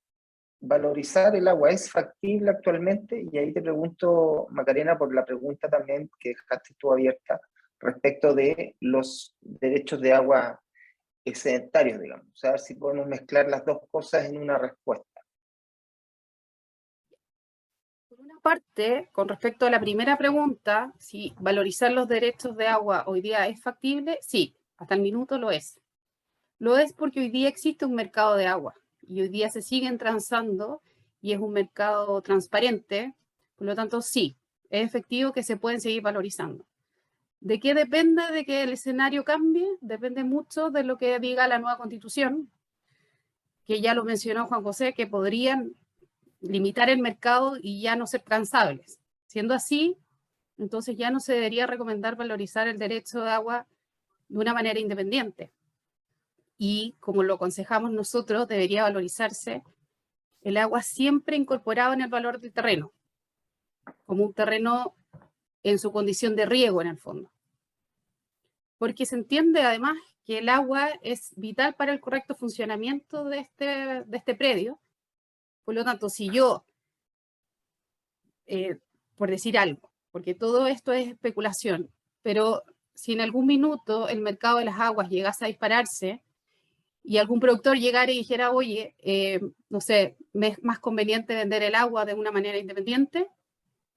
¿valorizar el agua es factible actualmente? Y ahí te pregunto, Macarena, por la pregunta también que dejaste tú abierta respecto de los derechos de agua excedentarios, digamos. O sea, a ver si podemos mezclar las dos cosas en una respuesta. Por una parte, con respecto a la primera pregunta, si valorizar los derechos de agua hoy día es factible, sí, hasta el minuto lo es. Lo es porque hoy día existe un mercado de agua y hoy día se siguen transando y es un mercado transparente, por lo tanto sí, es efectivo que se pueden seguir valorizando. ¿De qué depende de que el escenario cambie? Depende mucho de lo que diga la nueva Constitución, que ya lo mencionó Juan José, que podrían limitar el mercado y ya no ser transables. Siendo así, entonces ya no se debería recomendar valorizar el derecho de agua de una manera independiente. Y como lo aconsejamos nosotros, debería valorizarse el agua siempre incorporado en el valor del terreno, como un terreno en su condición de riego en el fondo. Porque se entiende además que el agua es vital para el correcto funcionamiento de este predio. Por lo tanto, si yo, por decir algo, porque todo esto es especulación, pero si en algún minuto el mercado de las aguas llegase a dispararse y algún productor llegara y dijera, oye, no sé, me es más conveniente vender el agua de una manera independiente,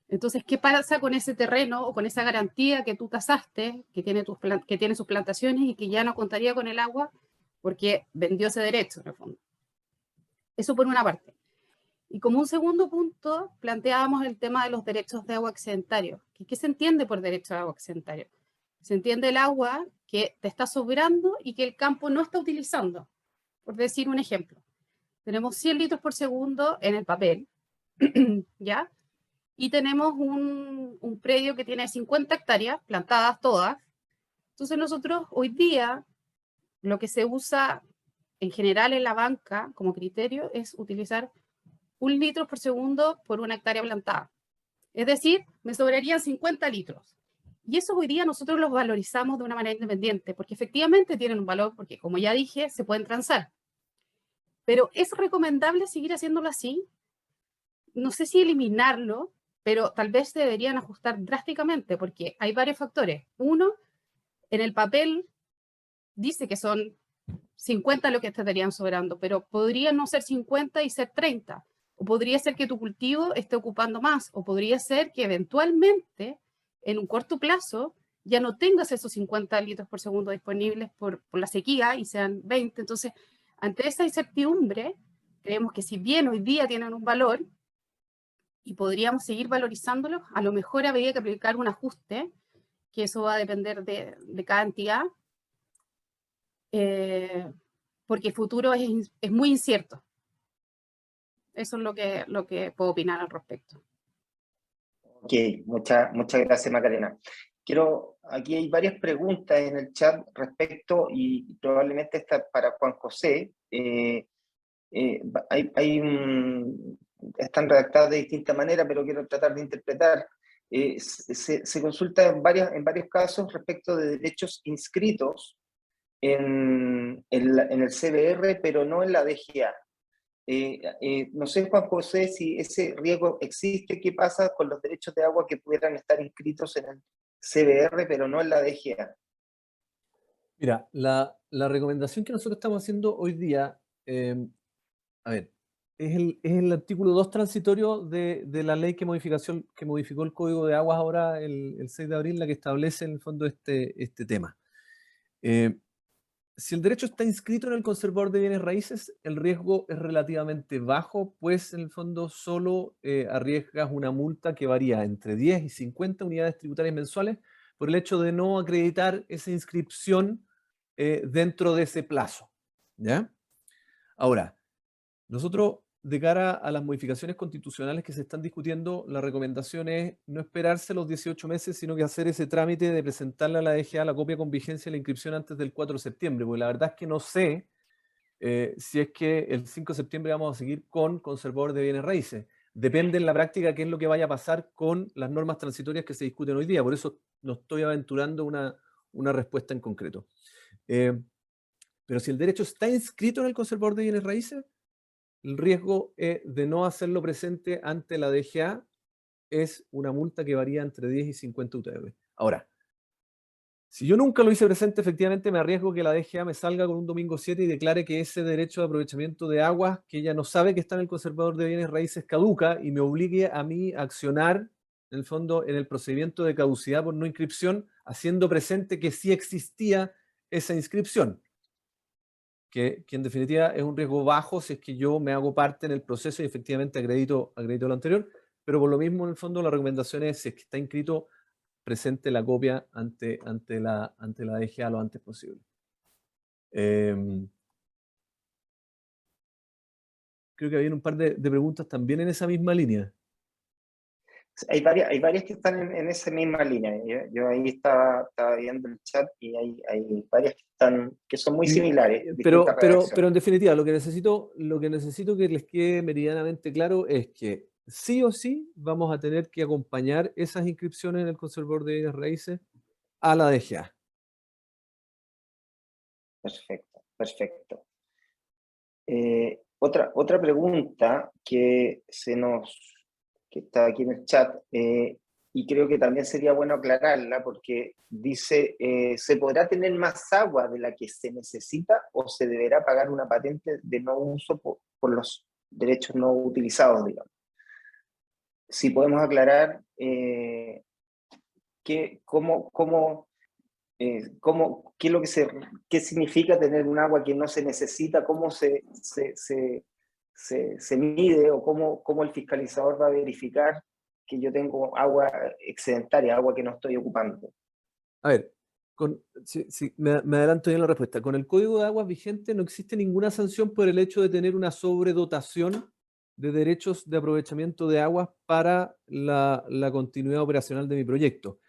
entonces, ¿qué pasa con ese terreno o con esa garantía que tú tasaste, que tiene sus plantaciones y que ya no contaría con el agua porque vendió ese derecho, en el fondo? Eso por una parte. Y como un segundo punto, planteábamos el tema de los derechos de agua excedentario. ¿Qué se entiende por derecho de agua excedentario? Se entiende el agua que te está sobrando y que el campo no está utilizando, por decir un ejemplo. tenemos 100 litros por segundo en el papel, ¿ya? Y tenemos un predio que tiene 50 hectáreas, plantadas todas. Entonces nosotros hoy día, lo que se usa en general en la banca como criterio es utilizar 1 litro por segundo por una hectárea plantada. Es decir, me sobrarían 50 litros. Y eso hoy día nosotros los valorizamos de una manera independiente, porque efectivamente tienen un valor, porque como ya dije, se pueden transar. Pero ¿es recomendable seguir haciéndolo así? No sé si eliminarlo, pero tal vez se deberían ajustar drásticamente, porque hay varios factores. Uno, en el papel dice que son 50 lo que te estarían sobrando, pero podría no ser 50 y ser 30. O podría ser que tu cultivo esté ocupando más, o podría ser que eventualmente, en un corto plazo, ya no tengas esos 50 litros por segundo disponibles por la sequía y sean 20. Entonces, ante esa incertidumbre, creemos que si bien hoy día tienen un valor y podríamos seguir valorizándolo, a lo mejor habría que aplicar un ajuste, que eso va a depender de cada entidad, porque el futuro es muy incierto. Eso es lo que puedo opinar al respecto. Ok, muchas gracias, Macarena. Aquí hay varias preguntas en el chat respecto, y probablemente esta es para Juan José. Están redactadas de distinta manera, pero quiero tratar de interpretar. Se consulta en varios casos respecto de derechos inscritos en el CBR, pero no en la DGA. No sé, Juan José, si ese riesgo existe. ¿Qué pasa con los derechos de agua que pudieran estar inscritos en el CBR, pero no en la DGA? Mira, la recomendación que nosotros estamos haciendo hoy día, a ver, es el artículo 2 transitorio de la ley que modificó el Código de Aguas ahora el 6 de abril, la que establece en el fondo este tema. Si el derecho está inscrito en el conservador de bienes raíces, el riesgo es relativamente bajo, pues en el fondo solo arriesgas una multa que varía entre 10 y 50 unidades tributarias mensuales por el hecho de no acreditar esa inscripción dentro de ese plazo, ¿ya? Ahora, nosotros, de cara a las modificaciones constitucionales que se están discutiendo, la recomendación es no esperarse los 18 meses, sino que hacer ese trámite de presentarle a la DGA la copia con vigencia de la inscripción antes del 4 de septiembre, porque la verdad es que no sé si es que el 5 de septiembre vamos a seguir con conservador de bienes raíces. Depende en la práctica qué es lo que vaya a pasar con las normas transitorias que se discuten hoy día, por eso no estoy aventurando una respuesta en concreto. Pero si el derecho está inscrito en el conservador de bienes raíces, el riesgo de no hacerlo presente ante la DGA es una multa que varía entre 10 y 50 UTR. Ahora, si yo nunca lo hice presente, efectivamente me arriesgo que la DGA me salga con un domingo 7 y declare que ese derecho de aprovechamiento de aguas, que ella no sabe que está en el conservador de bienes raíces, caduca, y me obligue a mí a accionar, en el fondo, en el procedimiento de caducidad por no inscripción, haciendo presente que sí existía esa inscripción. Que en definitiva es un riesgo bajo si es que yo me hago parte en el proceso y efectivamente acredito lo anterior, pero por lo mismo en el fondo la recomendación es, si es que está inscrito, presente la copia ante la DGA lo antes posible. Creo que había un par de preguntas también en esa misma línea. Hay varias que están en esa misma línea. Yo ahí estaba viendo el chat y hay varias que son muy similares. Pero en definitiva, lo que necesito que les quede meridianamente claro es que sí o sí vamos a tener que acompañar esas inscripciones en el conservador de bienes raíces a la DGA. Perfecto. Otra pregunta que está aquí en el chat, y creo que también sería bueno aclararla, porque dice, ¿se podrá tener más agua de la que se necesita o se deberá pagar una patente de no uso por los derechos no utilizados, digamos? Si podemos aclarar qué es lo qué significa tener un agua que no se necesita, cómo se mide, o cómo el fiscalizador va a verificar que yo tengo agua excedentaria, agua que no estoy ocupando. A ver, Me adelanto bien la respuesta. Con el Código de Aguas vigente no existe ninguna sanción por el hecho de tener una sobredotación de derechos de aprovechamiento de aguas para la continuidad operacional de mi proyecto.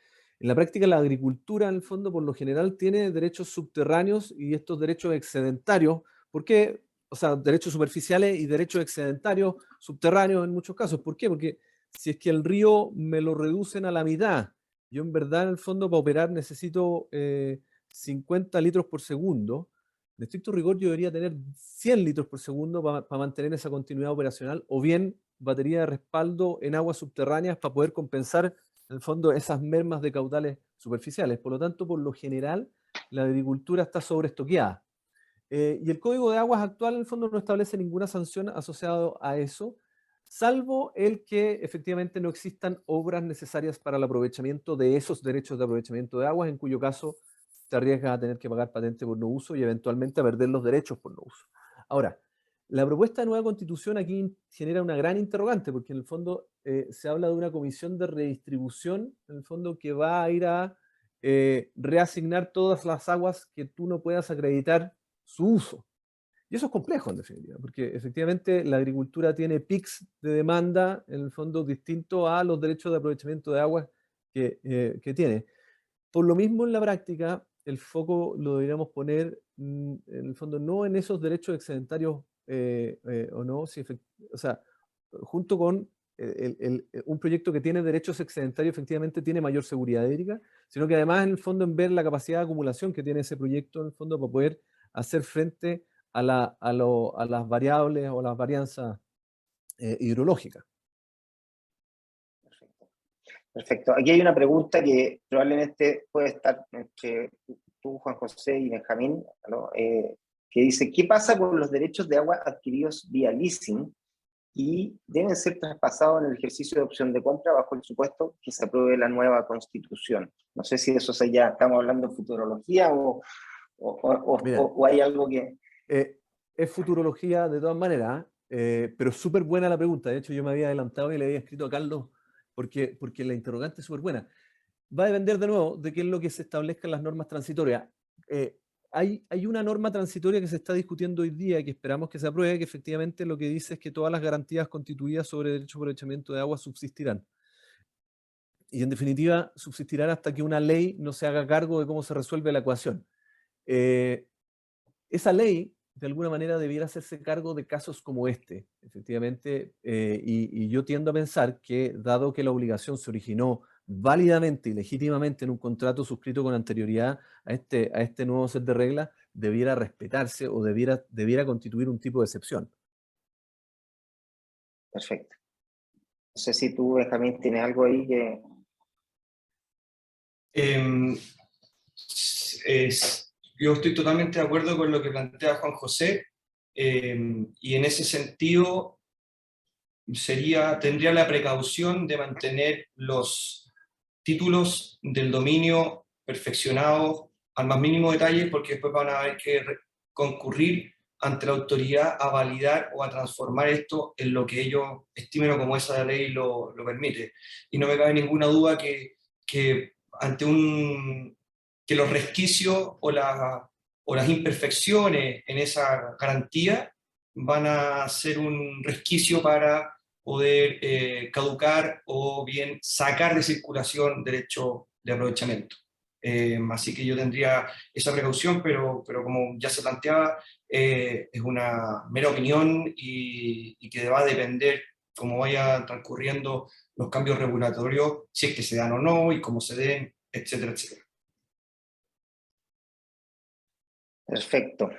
En la práctica, la agricultura, en el fondo, por lo general, tiene derechos subterráneos y estos derechos excedentarios. ¿Por qué? O sea, derechos superficiales y derechos excedentarios subterráneos en muchos casos. ¿Por qué? Porque si es que el río me lo reducen a la mitad, yo en verdad, en el fondo, para operar necesito 50 litros por segundo. De estricto rigor, yo debería tener 100 litros por segundo para mantener esa continuidad operacional, o bien batería de respaldo en aguas subterráneas para poder compensar, en el fondo, esas mermas de caudales superficiales. Por lo tanto, por lo general, la agricultura está sobreestoqueada. Y el Código de Aguas actual, en el fondo, no establece ninguna sanción asociada a eso, salvo el que efectivamente no existan obras necesarias para el aprovechamiento de esos derechos de aprovechamiento de aguas, en cuyo caso te arriesgas a tener que pagar patente por no uso y eventualmente a perder los derechos por no uso. Ahora, la propuesta de nueva constitución aquí genera una gran interrogante, porque en el fondo se habla de una comisión de redistribución, en el fondo que va a ir a reasignar todas las aguas que tú no puedas acreditar su uso. Y eso es complejo, en definitiva, porque efectivamente la agricultura tiene pics de demanda, en el fondo, distinto a los derechos de aprovechamiento de aguas que tiene. Por lo mismo, en la práctica, el foco lo deberíamos poner, en el fondo, no en esos derechos excedentarios o no, o sea, junto con un proyecto que tiene derechos excedentarios, efectivamente tiene mayor seguridad hídrica, sino que además, en el fondo, en ver la capacidad de acumulación que tiene ese proyecto, en el fondo, para poder hacer frente a las variables o las varianzas hidrológicas. Perfecto. Aquí hay una pregunta que probablemente puede estar entre tú, Juan José y Benjamín, ¿no? Que dice, ¿qué pasa con los derechos de agua adquiridos vía leasing y deben ser traspasados en el ejercicio de opción de compra bajo el supuesto que se apruebe la nueva constitución? No sé si eso ya estamos hablando de futurología o hay algo que... Es futurología de todas maneras, pero súper buena la pregunta. De hecho, yo me había adelantado y le había escrito a Carlos porque la interrogante es súper buena. Va a depender de nuevo de qué es lo que se establezca en las normas transitorias. Hay una norma transitoria que se está discutiendo hoy día, que esperamos que se apruebe, que efectivamente lo que dice es que todas las garantías constituidas sobre derecho de aprovechamiento de agua subsistirán. Y en definitiva, subsistirán hasta que una ley no se haga cargo de cómo se resuelve la ecuación. Esa ley, de alguna manera, debiera hacerse cargo de casos como este, efectivamente, y yo tiendo a pensar que, dado que la obligación se originó válidamente y legítimamente en un contrato suscrito con anterioridad a este nuevo set de reglas, debiera respetarse o debiera constituir un tipo de excepción. Perfecto. No sé si tú, Benjamín, tienes algo ahí que... Yo estoy totalmente de acuerdo con lo que plantea Juan José, y en ese sentido tendría la precaución de mantener los títulos del dominio perfeccionados al más mínimo detalle, porque después van a haber que concurrir ante la autoridad a validar o a transformar esto en lo que ellos estimen como esa ley lo permite. Y no me cabe ninguna duda que ante que los resquicios o las imperfecciones en esa garantía van a ser un resquicio para poder caducar o bien sacar de circulación derecho de aprovechamiento. Así que yo tendría esa precaución, pero como ya se planteaba, es una mera opinión y que va a depender cómo vayan transcurriendo los cambios regulatorios, si es que se dan o no, y cómo se den, etcétera, etcétera. Perfecto,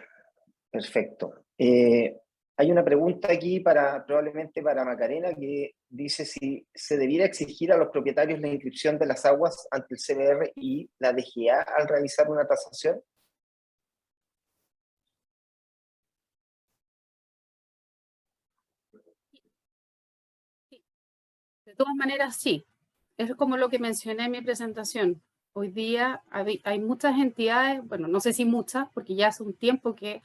perfecto. Hay una pregunta aquí probablemente para Macarena, que dice si se debiera exigir a los propietarios la inscripción de las aguas ante el CBR y la DGA al realizar una tasación. De todas maneras, sí. Es como lo que mencioné en mi presentación. Hoy día hay muchas entidades, bueno, no sé si muchas, porque ya hace un tiempo que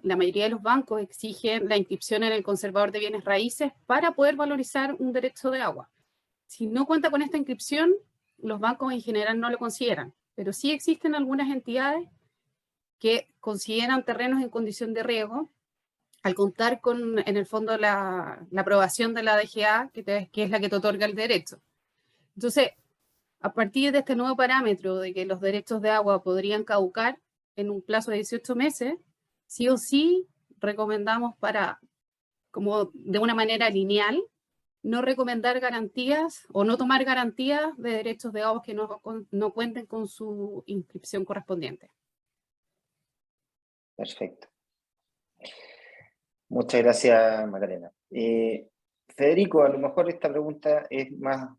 la mayoría de los bancos exigen la inscripción en el conservador de bienes raíces para poder valorizar un derecho de agua. Si no cuenta con esta inscripción, los bancos en general no lo consideran. pero sí existen algunas entidades que consideran terrenos en condición de riego al contar con, en el fondo, la aprobación de la DGA, que es la que te otorga el derecho. Entonces, a partir de este nuevo parámetro de que los derechos de agua podrían caducar en un plazo de 18 meses, sí o sí recomendamos como de una manera lineal, no recomendar garantías o no tomar garantías de derechos de agua que no cuenten con su inscripción correspondiente. Perfecto. Muchas gracias, Macarena. Federico, a lo mejor esta pregunta es más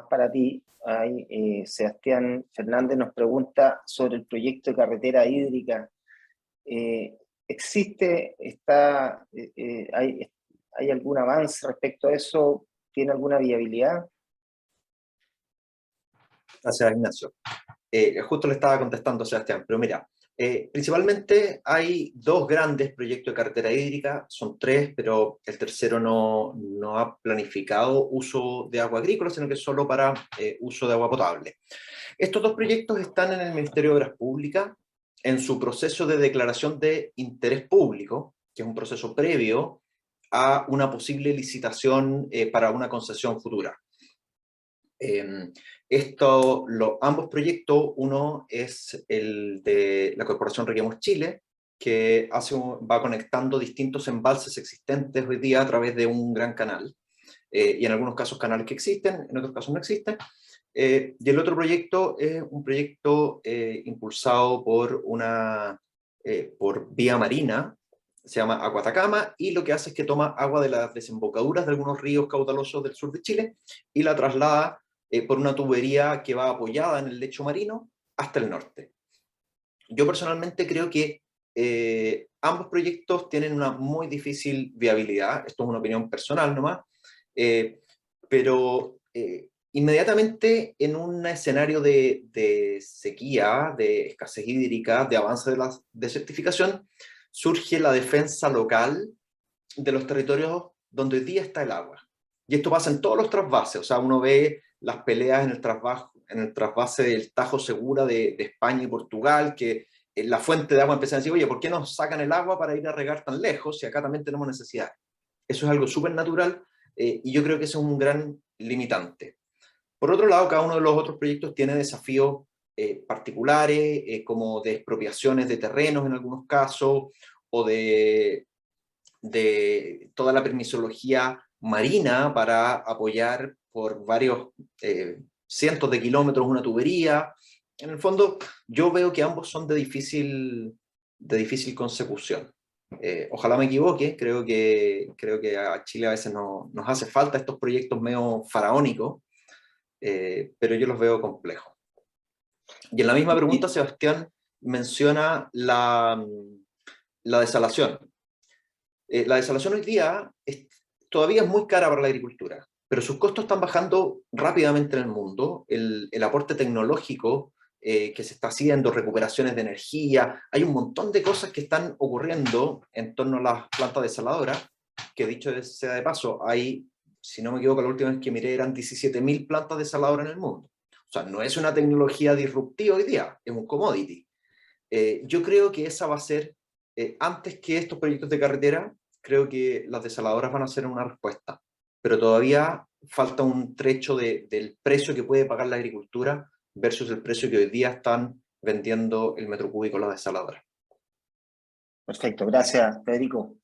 para ti. Ahí, Sebastián Fernández nos pregunta sobre el proyecto de carretera hídrica. ¿Hay algún avance respecto a eso? ¿Tiene alguna viabilidad? Gracias, Ignacio. Justo le estaba contestando a Sebastián, pero mira, principalmente hay dos grandes proyectos de carretera hídrica, son tres, pero el tercero no ha planificado uso de agua agrícola, sino que es solo para uso de agua potable. Estos dos proyectos están en el Ministerio de Obras Públicas, en su proceso de declaración de interés público, que es un proceso previo a una posible licitación para una concesión futura. Ambos proyectos, uno es el de la Corporación Reguemos Chile, que va conectando distintos embalses existentes hoy día a través de un gran canal, y en algunos casos canales que existen, en otros casos no existen. Y el otro proyecto es un proyecto impulsado por vía marina, se llama Aguatacama, y lo que hace es que toma agua de las desembocaduras de algunos ríos caudalosos del sur de Chile y la traslada por una tubería que va apoyada en el lecho marino hasta el norte. Yo personalmente creo que ambos proyectos tienen una muy difícil viabilidad, esto es una opinión personal nomás, pero inmediatamente en un escenario de sequía, de escasez hídrica, de avance de la desertificación, surge la defensa local de los territorios donde hoy día está el agua. Y esto pasa en todos los trasvases, o sea, uno ve las peleas en el trasvase del Tajo Segura de España y Portugal, que en la fuente de agua empiezan a decir, oye, ¿por qué nos sacan el agua para ir a regar tan lejos si acá también tenemos necesidad? Eso es algo súper natural y yo creo que eso es un gran limitante. Por otro lado, cada uno de los otros proyectos tiene desafíos particulares, como de expropiaciones de terrenos en algunos casos, o de toda la permisología marina para apoyar por varios cientos de kilómetros una tubería. En el fondo, yo veo que ambos son de difícil consecución. Ojalá me equivoque, creo que a Chile a veces nos hace falta estos proyectos medio faraónicos, pero yo los veo complejos. Y en la misma pregunta, Sebastián menciona la desalación. La desalación hoy día todavía es muy cara para la agricultura, pero sus costos están bajando rápidamente en el mundo. El aporte tecnológico que se está haciendo, recuperaciones de energía, hay un montón de cosas que están ocurriendo en torno a las plantas desaladoras, que dicho sea de paso, hay, si no me equivoco, la última vez que miré eran 17.000 plantas desaladoras en el mundo. O sea, no es una tecnología disruptiva hoy día, es un commodity. Yo creo que esa va a ser, antes que estos proyectos de carretera, creo que las desaladoras van a ser una respuesta, pero todavía falta un trecho del precio que puede pagar la agricultura versus el precio que hoy día están vendiendo el metro cúbico las desaladoras. Perfecto, gracias, Federico.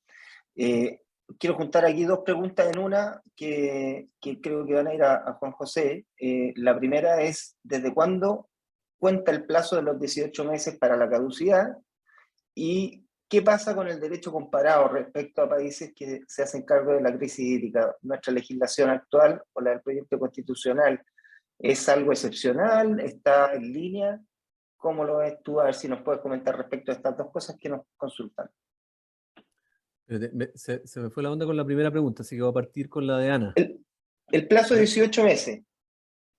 Quiero juntar aquí dos preguntas en una que creo que van a ir a Juan José. La primera es, ¿desde cuándo cuenta el plazo de los 18 meses para la caducidad? ¿Y qué pasa con el derecho comparado respecto a países que se hacen cargo de la crisis hídrica? ¿Nuestra legislación actual o la del proyecto constitucional es algo excepcional? ¿Está en línea? ¿Cómo lo ves tú? A ver si nos puedes comentar respecto a estas dos cosas que nos consultan. Se me fue la onda con la primera pregunta, así que voy a partir con la de Ana. El plazo de 18 meses,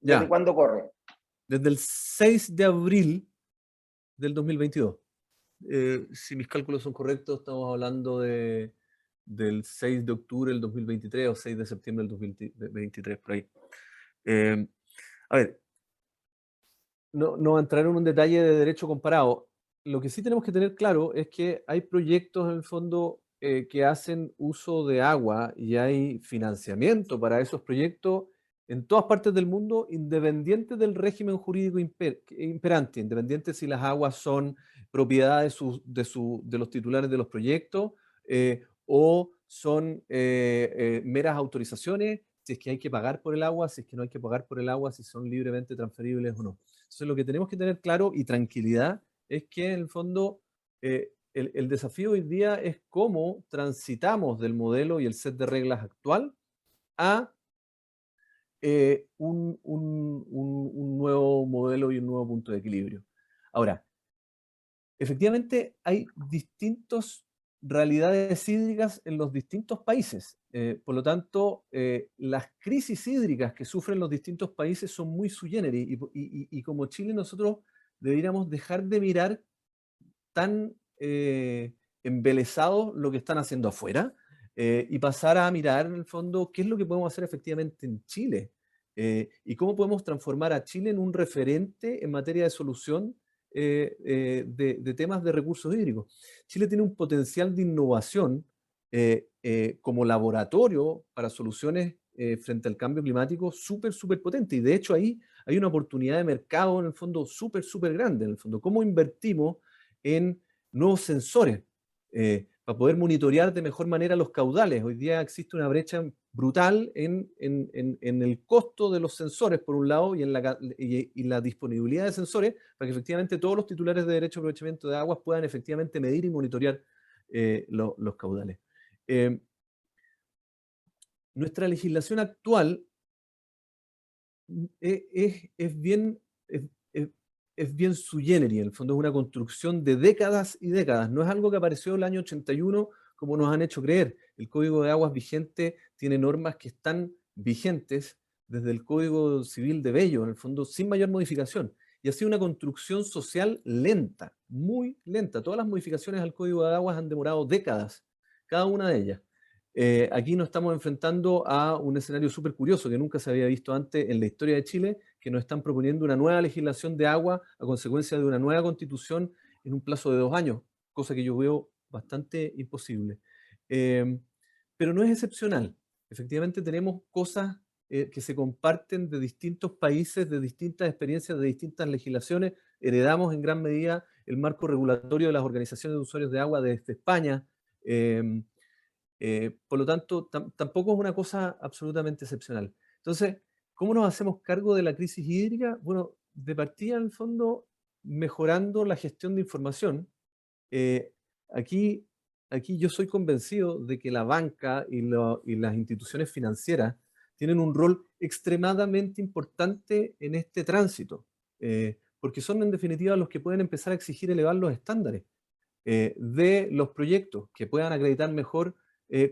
¿desde cuándo corre? Desde el 6 de abril del 2022. Si mis cálculos son correctos, estamos hablando del 6 de octubre del 2023 o 6 de septiembre del 2023, por ahí. A ver, no entrar en un detalle de derecho comparado. Lo que sí tenemos que tener claro es que hay proyectos en el fondo que hacen uso de agua y hay financiamiento para esos proyectos en todas partes del mundo, independiente del régimen jurídico imperante, independiente si las aguas son propiedad de los titulares de los proyectos o son meras autorizaciones, si es que hay que pagar por el agua, si es que no hay que pagar por el agua, si son libremente transferibles o no. Entonces, lo que tenemos que tener claro y tranquilidad es que en el fondo el desafío hoy día es cómo transitamos del modelo y el set de reglas actual a un nuevo modelo y un nuevo punto de equilibrio. Ahora, efectivamente hay distintas realidades hídricas en los distintos países. Por lo tanto, las crisis hídricas que sufren los distintos países son muy sui generis y como Chile nosotros deberíamos dejar de mirar tan embelesados lo que están haciendo afuera y pasar a mirar en el fondo qué es lo que podemos hacer efectivamente en Chile y cómo podemos transformar a Chile en un referente en materia de solución de temas de recursos hídricos. Chile tiene un potencial de innovación como laboratorio para soluciones frente al cambio climático súper potente y de hecho ahí hay una oportunidad de mercado en el fondo súper grande en el fondo. ¿Cómo invertimos en nuevos sensores para poder monitorear de mejor manera los caudales? Hoy día existe una brecha brutal en el costo de los sensores, por un lado, y en la disponibilidad de sensores para que efectivamente todos los titulares de derecho de aprovechamiento de aguas puedan efectivamente medir y monitorear los caudales. Nuestra legislación actual es bien sui generis, en el fondo es una construcción de décadas y décadas, no es algo que apareció el año 81 como nos han hecho creer. El Código de Aguas vigente tiene normas que están vigentes desde el Código Civil de Bello, en el fondo sin mayor modificación, y ha sido una construcción social lenta, muy lenta. Todas las modificaciones al Código de Aguas han demorado décadas, cada una de ellas. Aquí nos estamos enfrentando a un escenario súper curioso que nunca se había visto antes en la historia de Chile, que nos están proponiendo una nueva legislación de agua a consecuencia de una nueva constitución en un plazo de 2 años, cosa que yo veo bastante imposible. Pero no es excepcional. Efectivamente tenemos cosas que se comparten de distintos países, de distintas experiencias, de distintas legislaciones. Heredamos en gran medida el marco regulatorio de las organizaciones de usuarios de agua desde España. Por lo tanto, tampoco es una cosa absolutamente excepcional. Entonces, ¿cómo nos hacemos cargo de la crisis hídrica? Bueno, de partida, en el fondo, mejorando la gestión de información. Aquí yo soy convencido de que la banca y las instituciones financieras tienen un rol extremadamente importante en este tránsito, porque son en definitiva los que pueden empezar a exigir elevar los estándares de los proyectos, que puedan acreditar mejor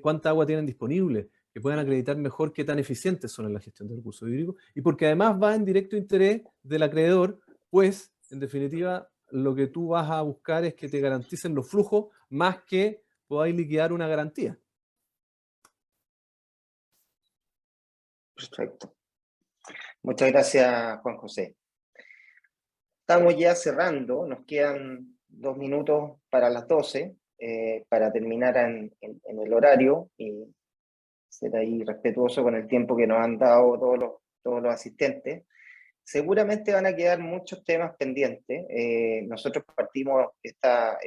cuánta agua tienen disponible, que puedan acreditar mejor qué tan eficientes son en la gestión de recursos hídricos, y porque además va en directo interés del acreedor, pues, en definitiva, lo que tú vas a buscar es que te garanticen los flujos más que podáis liquidar una garantía. Perfecto. Muchas gracias, Juan José. Estamos ya cerrando, nos quedan 2 minutos para las 12 para terminar en el horario y ser ahí respetuoso con el tiempo que nos han dado todos los asistentes. Seguramente van a quedar muchos temas pendientes. Nosotros partimos esta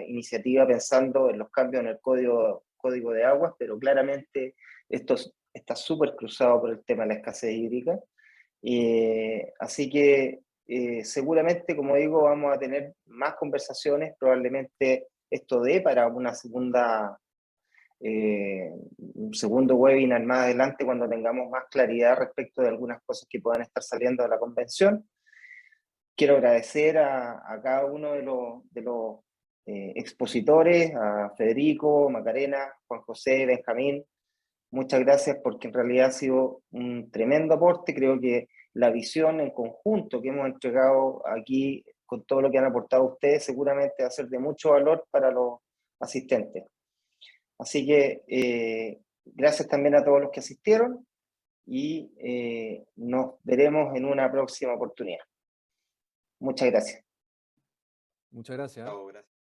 iniciativa pensando en los cambios en el código de aguas, pero claramente esto está súper cruzado por el tema de la escasez hídrica. Así que seguramente, como digo, vamos a tener más conversaciones, probablemente esto dé para un segundo webinar más adelante cuando tengamos más claridad respecto de algunas cosas que puedan estar saliendo de la convención. Quiero agradecer a cada uno de los expositores, a Federico, Macarena, Juan José, Benjamín. Muchas gracias porque en realidad ha sido un tremendo aporte. Creo que la visión en conjunto que hemos entregado aquí con todo lo que han aportado ustedes seguramente va a ser de mucho valor para los asistentes. Así que gracias también a todos los que asistieron y nos veremos en una próxima oportunidad. Muchas gracias. Muchas gracias. Chao, gracias.